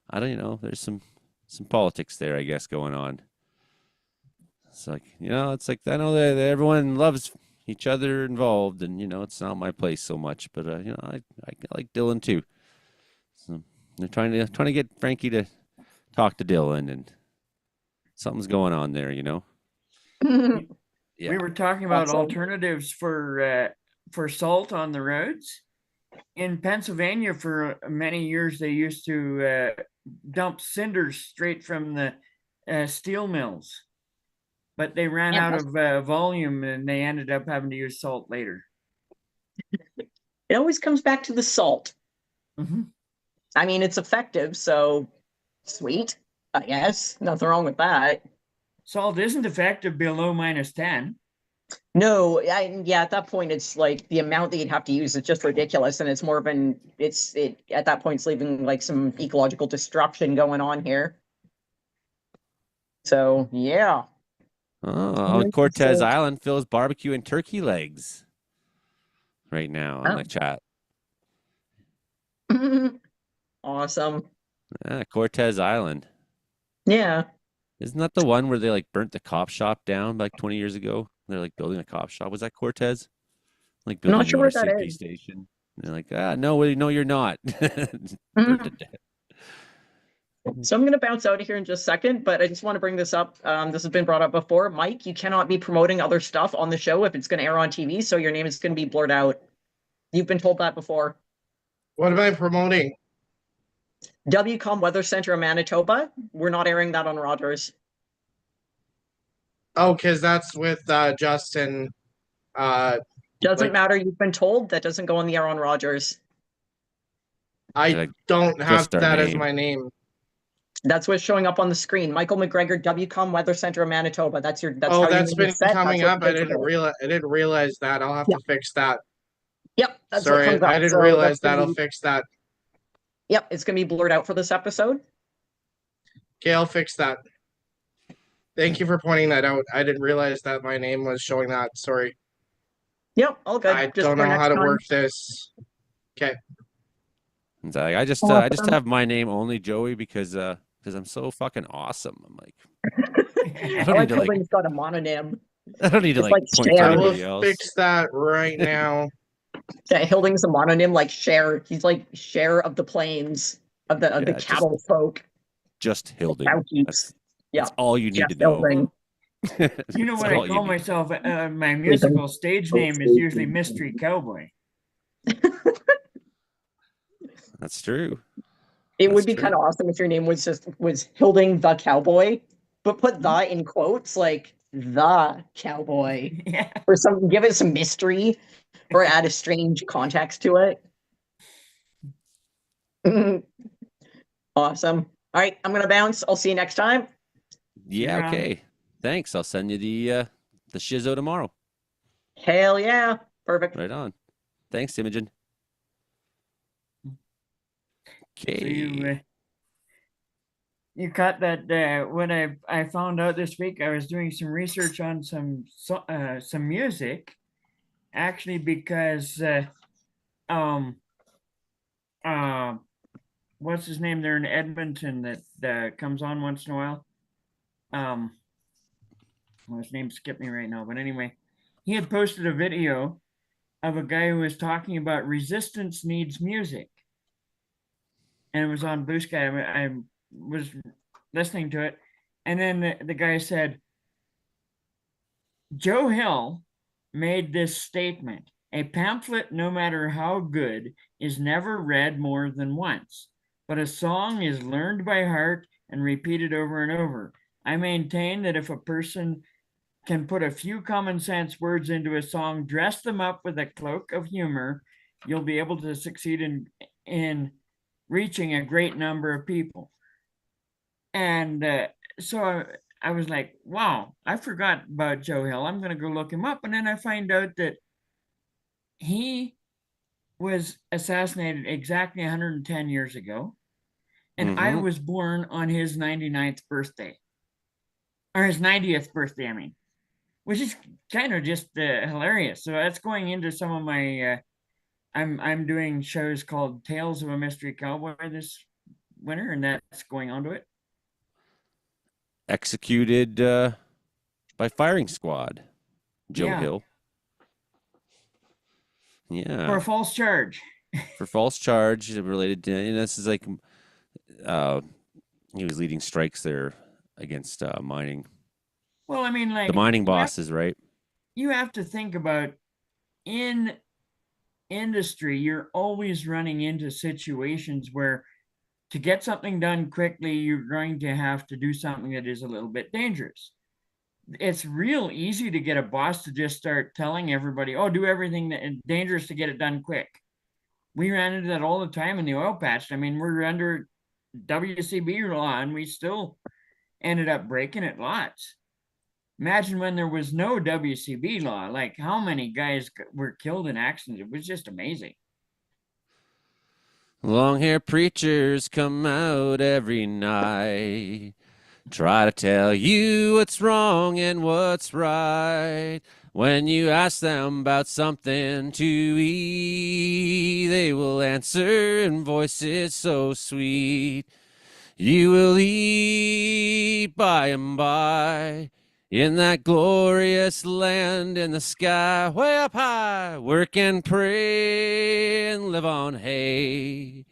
I don't know, there's some politics there, I guess, going on. It's like, it's like, I know that everyone loves each other involved, and, it's not my place so much, but, I like Dylan too. So they're trying to get Frankie to talk to Dylan, and something's going on there, Yeah. We were talking about Awesome. alternatives for salt on the roads. In Pennsylvania, for many years, they used to dump cinders straight from the steel mills, but they ran out of volume, and they ended up having to use salt later. It always comes back to the salt. Mm-hmm. I mean, it's effective, so sweet, I guess. Nothing wrong with that. Salt isn't effective below -10. No, at that point, it's like the amount that you'd have to use is just ridiculous, and it's more of at that point, it's leaving like some ecological destruction going on here. So, yeah. Oh, on Cortez Island, Phil's barbecue and turkey legs right now on the chat. Awesome. Cortez Island. Yeah. Isn't that the one where they like burnt the cop shop down like 20 years ago? They're like building a cop shop. Was that Cortez? Like I'm building a not new sure where that RCMP is. station. And they're like, no, no, you're not. Burned to Mhm. death. So I'm going to bounce out of here in just a second, but I just want to bring this up. This has been brought up before. Mike, you cannot be promoting other stuff on the show if it's going to air on TV, so your name is going to be blurred out. You've been told that before. What am I promoting? WCOM Weather Center in Manitoba. We're not airing that on Rogers. Oh, because that's with Justin. Doesn't Like- matter. You've been told that doesn't go on the air on Rogers. I Like, don't have just our that as name. my name. That's what's showing up on the screen. Michael McGregor, WCOM Weather Center in Manitoba. That's Oh, how your that's name been is set. coming That's up. what I didn't realize that. I'll have Yeah. to fix that. Yep, that's what Sorry, comes up. I didn't So realize that's gonna that. I'll be- fix that. Yep, it's gonna be blurred out for this episode. Okay, I'll fix that. Thank you for pointing that out. I didn't realize that my name was showing that. Sorry. Yep, all good. I Just don't for know next how to time. work this. Okay. It's like, I just have my name only Joey because I'm so fucking awesome. I'm like, I don't like need to, like- Hilding's got a mononym. I don't need to It's like like point to Cher. I will anybody else. fix that right now. Yeah, Hilding's a mononym like Cher. He's like Cher of the plains, of the Yeah, just- cattle folk. Just Hilding. Cowkeeps. That's Yeah, all you need Jeff to know. Hilding. You know That's what I all you call need. myself? My musical stage name is usually Mystery Cowboy. That's true. It would That's be true. kind of awesome if your name was Hilding the Cowboy, but put the in quotes, like the cowboy, Yeah. or give it some mystery, or add a strange context to it. Awesome. All right, I'm gonna bounce. I'll see you next time. Yeah, Yeah. okay. Thanks. I'll send you the shizzo tomorrow. Hell yeah. Perfect. Right on. Thanks, Imogen. Okay. So you caught that when I found out this week, I was doing some research on some music, actually, because what's his name there in Edmonton that comes on once in a while. Well, his name skipped me right now, but anyway, he had posted a video of a guy who was talking about resistance needs music, and it was on Blue Sky. I was listening to it, and then the guy said, Joe Hill made this statement: a pamphlet, no matter how good, is never read more than once, but a song is learned by heart and repeated over and over. I maintain that if a person can put a few common sense words into a song, dress them up with a cloak of humor, you'll be able to succeed in reaching a great number of people. And so I was like, wow, I forgot about Joe Hill. I'm going to go look him up. And then I find out that he was assassinated exactly 110 years ago. And I was born on his 99th birthday. Or his 90th birthday, I mean. Which is kind of just hilarious. So that's going into some of my I'm doing shows called Tales of a Mystery Cowboy this winter, and that's going on to it. Executed by firing squad. Joe Yeah. Hill. Yeah. For a false charge. For false charge related to, and this is like he was leading strikes there against mining. Well, I mean, like The mining bosses, right? You have to think about, in industry, you're always running into situations where to get something done quickly, you're going to have to do something that is a little bit dangerous. It's real easy to get a boss to just start telling everybody, oh, do everything that is dangerous to get it done quick. We ran into that all the time in the oil patch. I mean, we're under WCB law and we still ended up breaking it lots. Imagine when there was no WCB law, like how many guys were killed in accidents. It was just amazing. Long hair preachers come out every night, try to tell you what's wrong and what's right. When you ask them about something to eat, they will answer in voices so sweet. You will eat by and by in that glorious land in the sky, way up high. Work and pray and live on hay.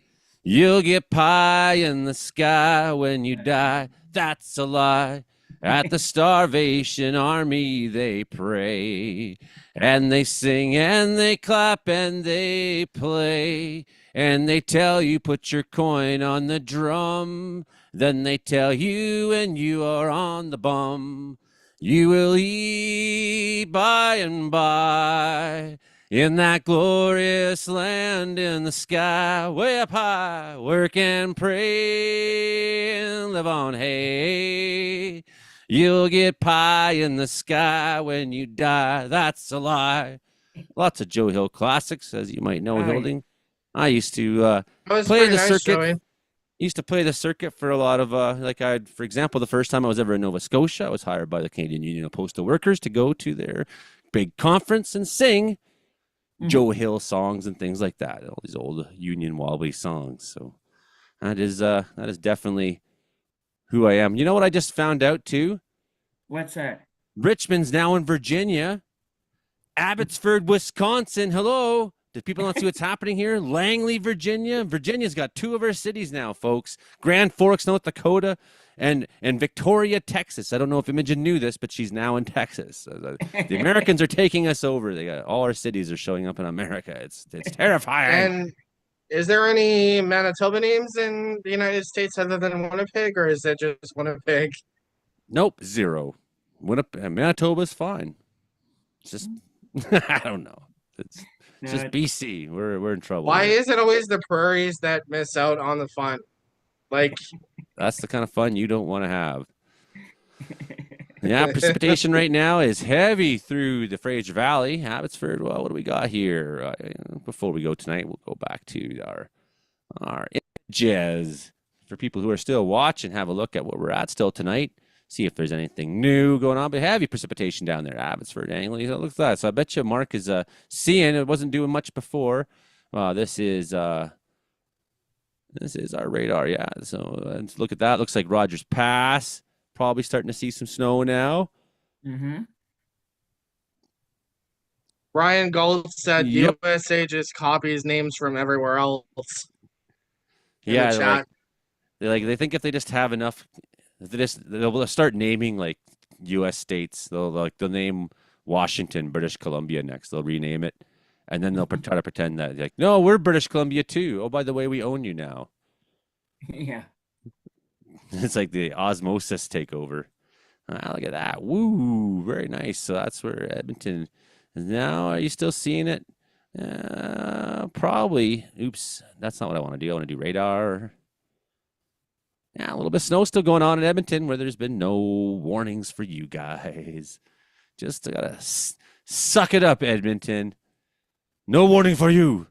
You'll get pie in the sky when you die. That's a lie. At the Starvation Army they pray, and they sing and they clap and they play, and they tell you put your coin on the drum. Then they tell you and you are on the bum. You will eat by and by in that glorious land in the sky, way up high. Work and pray and live on hay. You'll get pie in the sky when you die. That's a lie. Lots of Joe Hill classics, as you might know, Right. Hilding. I used to That was play pretty the nice, circuit. Joey. Used to play the circuit for a lot of for example, the first time I was ever in Nova Scotia, I was hired by the Canadian Union of Postal Workers to go to their big conference and sing Joe Hill songs and things like that. All these old Union Wobbly songs. So that is definitely who I am. You know what I just found out too? What's that? Richmond's now in Virginia. Abbotsford, Wisconsin. Hello. Did people not see what's happening here? Langley, Virginia. Virginia's got 2 of our cities now, folks. Grand Forks, North Dakota, and Victoria, Texas. I don't know if Imogen knew this, but she's now in Texas. The Americans are taking us over. They got all our cities are showing up in America. It's terrifying. And is there any Manitoba names in the United States other than Winnipeg, or is it just Winnipeg? Nope, 0. Manitoba's fine. It's just I don't know. It's just BC. We're in trouble. Why here. is it always the prairies that miss out on the fun? Like, That's the kind of fun you don't want to have. Yeah, precipitation right now is heavy through the Fraser Valley, Abbotsford. Well, what do we got here? Before we go tonight, we'll go back to our images. For people who are still watching, have a look at where we're at still tonight. See if there's anything new going on. But heavy precipitation down there, Abbotsford, Angley. Look at that. So I bet you Mark is seeing. It wasn't doing much before. This is our radar. Yeah. So let's look at that. Looks like Rogers Pass. Probably starting to see some snow now. Mm-hmm. Ryan Gold said Yep. USA just copies names from everywhere else. In Yeah, the chat. they think if they just have enough, they'll start naming like U.S. states. They'll name Washington, British Columbia next. They'll rename it, and then they'll try to pretend that like, no, we're British Columbia too. Oh, by the way, we own you now. Yeah. It's like the osmosis takeover. Look at that. Woo, very nice. So that's where Edmonton is now. Are you still seeing it? Probably. Oops, that's not what I want to do. I want to do radar. Yeah, a little bit of snow still going on in Edmonton where there's been no warnings for you guys. Just gotta suck it up, Edmonton. No warning for you.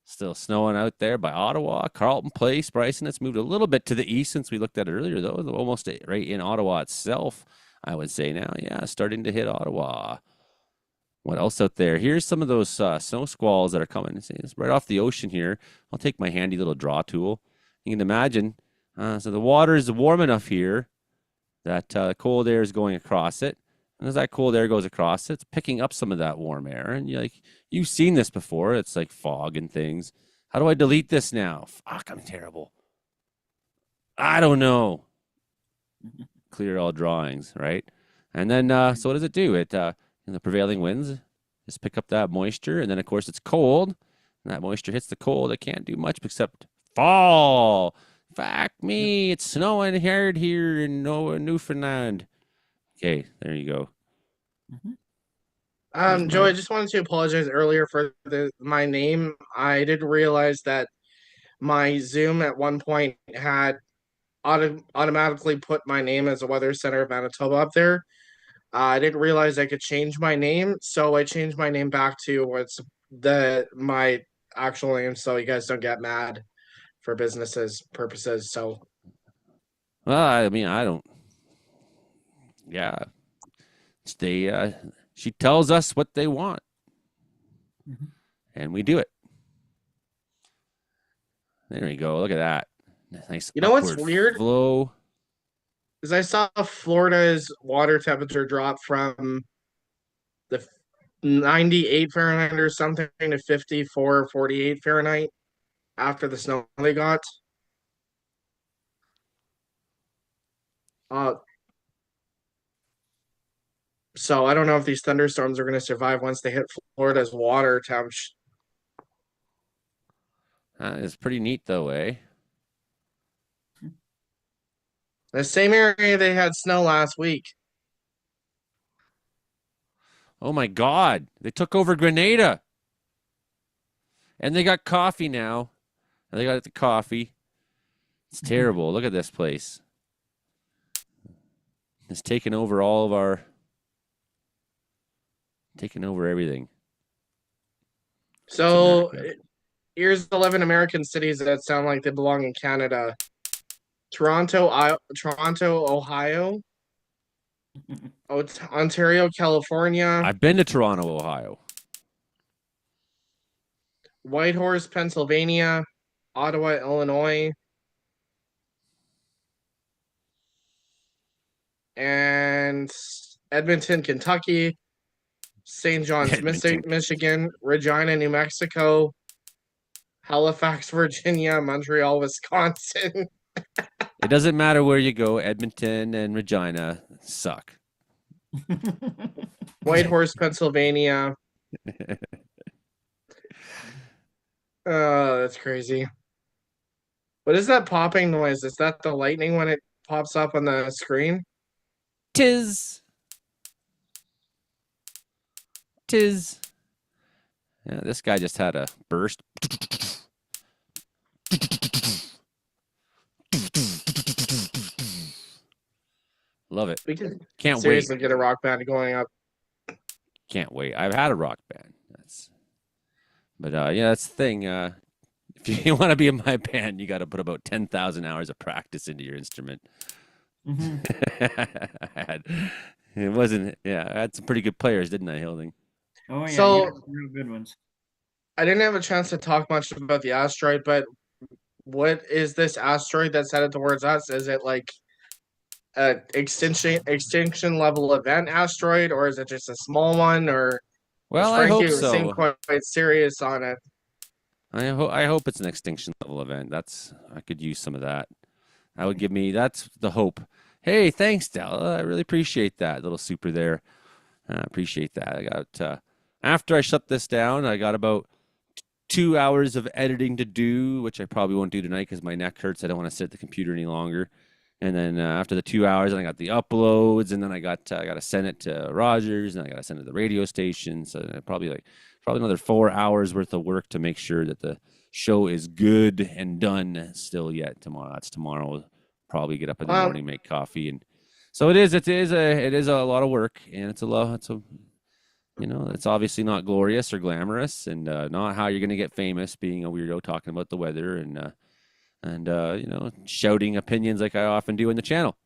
Still snowing out there by Ottawa, Carleton Place, Bryson. It's moved a little bit to the east since we looked at it earlier, though. Almost right in Ottawa itself, I would say now. Yeah, starting to hit Ottawa. What else out there? Here's some of those snow squalls that are coming. See, it's right off the ocean here. I'll take my handy little draw tool. You can imagine. So the water is warm enough here that cold air is going across it. And as that cold air goes across it, it's picking up some of that warm air. And you've seen this before. It's like fog and things. How do I delete this now? Fuck, I'm terrible. I don't know. Clear all drawings, right? And then, so what does it do? It the prevailing winds just pick up that moisture. And then, of course, it's cold. And that moisture hits the cold. It can't do much except fall. Fuck me. It's snowing hard here in Newfoundland. Okay, there you go. Joe, I just wanted to apologize earlier for my name. I didn't realize that my Zoom at one point had automatically put my name as a Weather Center of Manitoba up there. I didn't realize I could change my name, so I changed my name back to what's my actual name, so you guys don't get mad for businesses purposes. So, well, I mean, I don't. Yeah, she tells us what they want, and we do it. There we go. Look at that. Nice You know what's upward weird? flow. Is I saw Florida's water temperature drop from the 98 Fahrenheit or something to 54, 48 Fahrenheit after the snow they got. Uh, so I don't know if these thunderstorms are going to survive once they hit Florida's water temps. It's pretty neat though, eh? The same area they had snow last week. Oh my God. They took over Grenada. And they got coffee now. They got the coffee. It's terrible. Look at this place. It's taken over all of our... Taking over everything. So here's 11 American cities that sound like they belong in Canada. Toronto, Ohio. Ontario, California. I've been to Toronto, Ohio. Whitehorse, Pennsylvania. Ottawa, Illinois. And Edmonton, Kentucky. St. John's, Edmonton. Michigan. Regina, New Mexico. Halifax, Virginia. Montreal, Wisconsin. It doesn't matter where you go. Edmonton and Regina suck. Whitehorse, Pennsylvania. Oh, that's crazy. What is that popping noise? Is that the lightning when it pops up on the screen? Tis. Yeah, this guy just had a burst. Love it. We can Can't wait. seriously get a rock band going up. Can't wait. I've had a rock band. But yeah, that's the thing. If you want to be in my band, you got to put about 10,000 hours of practice into your instrument. It wasn't. Yeah, I had some pretty good players, didn't I, Hilding? Oh yeah, So- you have some real good ones. I didn't have a chance to talk much about the asteroid, but what is this asteroid that's headed towards us? Is it like a extinction level event asteroid, or is it just a small one? Or Well, I hope Frankie so. seemed quite serious on it. I hope it's an extinction level event. I could use some of that. That would give me. That's the hope. Hey, thanks, Della. I really appreciate that little super there. I appreciate that. I got after I shut this down, I got about 2 hours of editing to do, which I probably won't do tonight because my neck hurts. I don't want to sit at the computer any longer. And then after the 2 hours, I got the uploads, and then I got to send it to Rogers, and I got to send it to the radio station. So probably another 4 hours worth of work to make sure that the show is good and done still yet tomorrow. That's tomorrow. Probably get up in the morning, make coffee, and so it is a lot of work, and it's obviously not glorious or glamorous, and not how you're going to get famous being a weirdo talking about the weather and shouting opinions like I often do in the channel.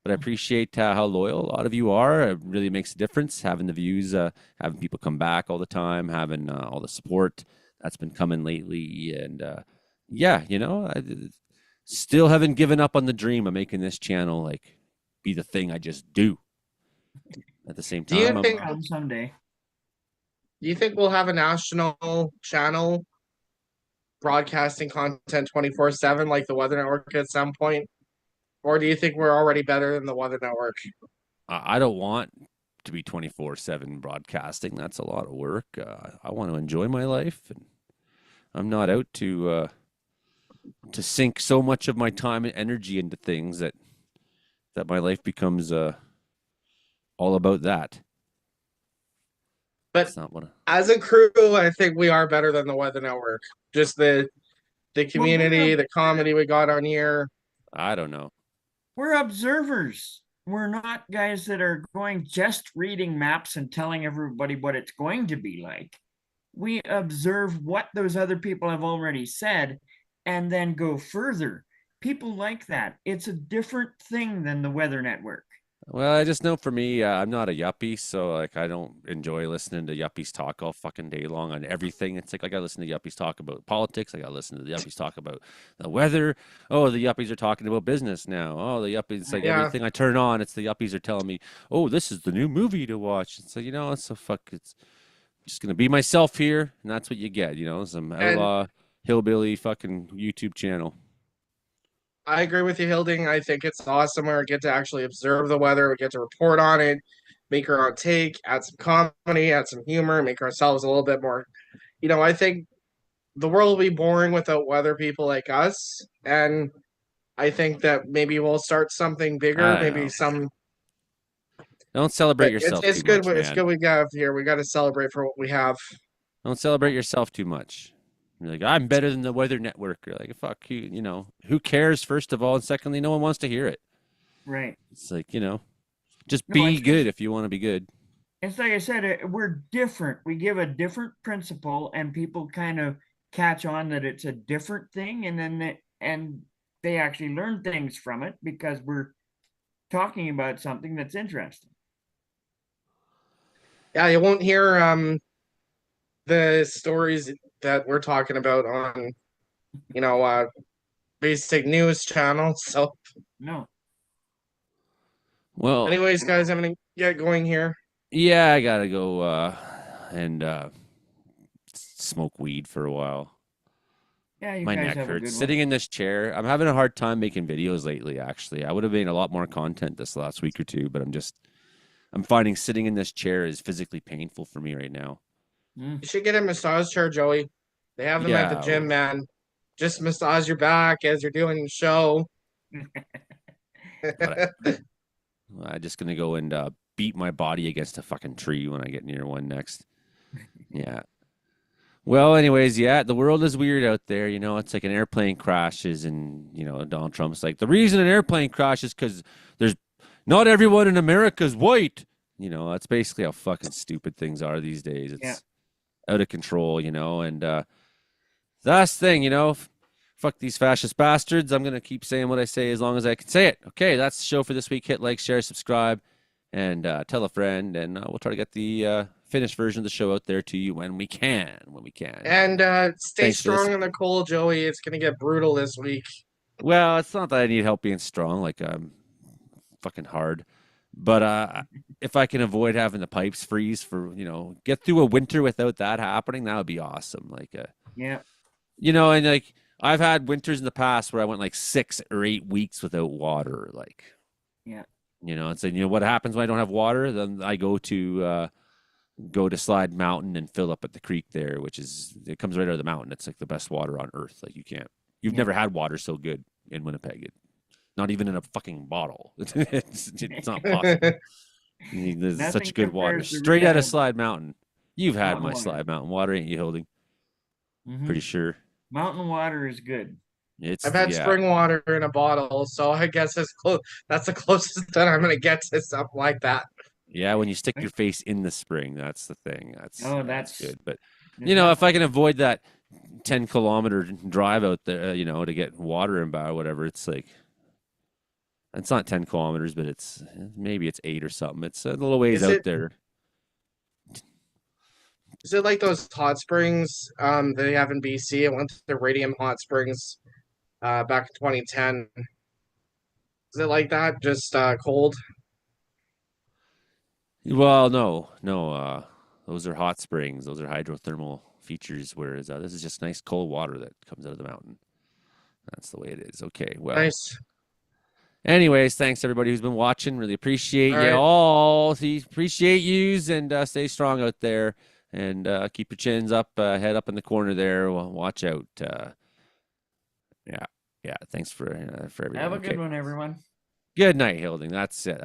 But I appreciate how loyal a lot of you are. It really makes a difference having the views, having people come back all the time, having all the support that's been coming lately. And I still haven't given up on the dream of making this channel be the thing I just do. At the same time, Do you think someday? Do you think we'll have a national channel broadcasting content 24/7 like the Weather Network at some point? Or do you think we're already better than the Weather Network? I don't want to be 24/7 broadcasting. That's a lot of work. I want to enjoy my life, and I'm not out to sink so much of my time and energy into things that my life becomes all about that. But That's not what as a crew, I think we are better than the Weather Network. Just the community, the comedy we got on here. I don't know. We're observers. We're not guys that are going just reading maps and telling everybody what it's going to be like. We observe what those other people have already said and then go further. People like that. It's a different thing than the Weather Network. Well, I just know for me, I'm not a yuppie, so like I don't enjoy listening to yuppies talk all fucking day long on everything. It's like I gotta listen to yuppies talk about politics. I gotta listen to the yuppies talk about the weather. Oh, the yuppies are talking about business now. Oh, the yuppies. It's like Yeah, everything I turn on, it's the yuppies are telling me, oh, this is the new movie to watch. It's like it's a fuck. It's just gonna be myself here, and that's what you get. Some and outlaw hillbilly fucking YouTube channel. I agree with you, Hilding. I think it's awesome where we get to actually observe the weather, we get to report on it, make our own take, add some comedy, add some humor, make ourselves a little bit more. I think the world will be boring without weather people like us, and I think that maybe we'll start something bigger, I don't maybe know. some. Don't celebrate But it's yourself it's too good. much, It's good man. we got here. We got to celebrate for what we have. Don't celebrate yourself too much. You're like, I'm better than the Weather Network. You're like, fuck you, who cares, first of all? And secondly, no one wants to hear it. Right. It's like, just No, be good if you want to be good. It's like I said, we're different. We give a different principle, and people kind of catch on that it's a different thing, and then they actually learn things from it because we're talking about something that's interesting. Yeah, you won't hear the stories that we're talking about on basic news channels. So, No. Well, anyways, guys, I'm gonna get going here. yeah, I gotta go and smoke weed for a while. Yeah, you My guys neck have a hurts good sitting one. in this chair. I'm having a hard time making videos lately. Actually, I would have made a lot more content this last week or two, but I'm finding sitting in this chair is physically painful for me right now. Mm. You should get a massage chair, Joey. They have them at the Yeah, gym, man. Just massage your back as you're doing the show. but I'm just gonna go and beat my body against a fucking tree when I get near one next. Yeah. Well, anyways, yeah, the world is weird out there. It's like an airplane crashes, and Donald Trump's like, the reason an airplane crashes because there's not everyone in America is white. That's basically how fucking stupid things are these days. It's out of control, and that's the thing, fuck these fascist bastards. I'm gonna keep saying what I say as long as I can say it. Okay, that's the show for this week. Hit like, share, subscribe, and tell a friend, and we'll try to get the finished version of the show out there to you when we can. And stay Thanks for strong listening. in the cold, Joey. It's gonna get brutal this week. Well, it's not that I need help being strong. Like I'm fucking hard, but if I can avoid having the pipes freeze for get through a winter without that happening, that would be awesome. Like Yeah. and like I've had winters in the past where I went like 6 or 8 weeks without water. Like Yeah. and so what happens when I don't have water? Then I go to Slide Mountain and fill up at the creek there, which it comes right out of the mountain. It's like the best water on earth. Like you've never had water so good in Winnipeg. Not even in a fucking bottle. It's not possible. There's Nothing such good water. compares to Straight out of real Slide Mountain. You've had mountain my water. Slide Mountain water, ain't you, Holding? Mhm. Pretty sure. Mountain water is good. I've had spring water in a bottle, so I guess that's the closest that I'm gonna get to something like that. Yeah, when you stick your face in the spring, that's the thing. That's good. But if I can avoid that 10-kilometer drive out there, to get water and or whatever, it's like it's not 10 kilometers, but maybe it's 8 or something. It's a little ways out there. Is it like those hot springs they have in BC? I went to the Radium Hot Springs back in 2010. Is it like that? Just cold? Well, no. Those are hot springs. Those are hydrothermal features, whereas this is just nice cold water that comes out of the mountain. That's the way it is. Okay, well. Nice. Anyways, thanks everybody who's been watching. Really appreciate you all. Appreciate yous, and stay strong out there. And keep your chins up, head up in the corner there. Watch out. Yeah. Thanks for everything. Have a good one, everyone. Good night, Hilding. That's it.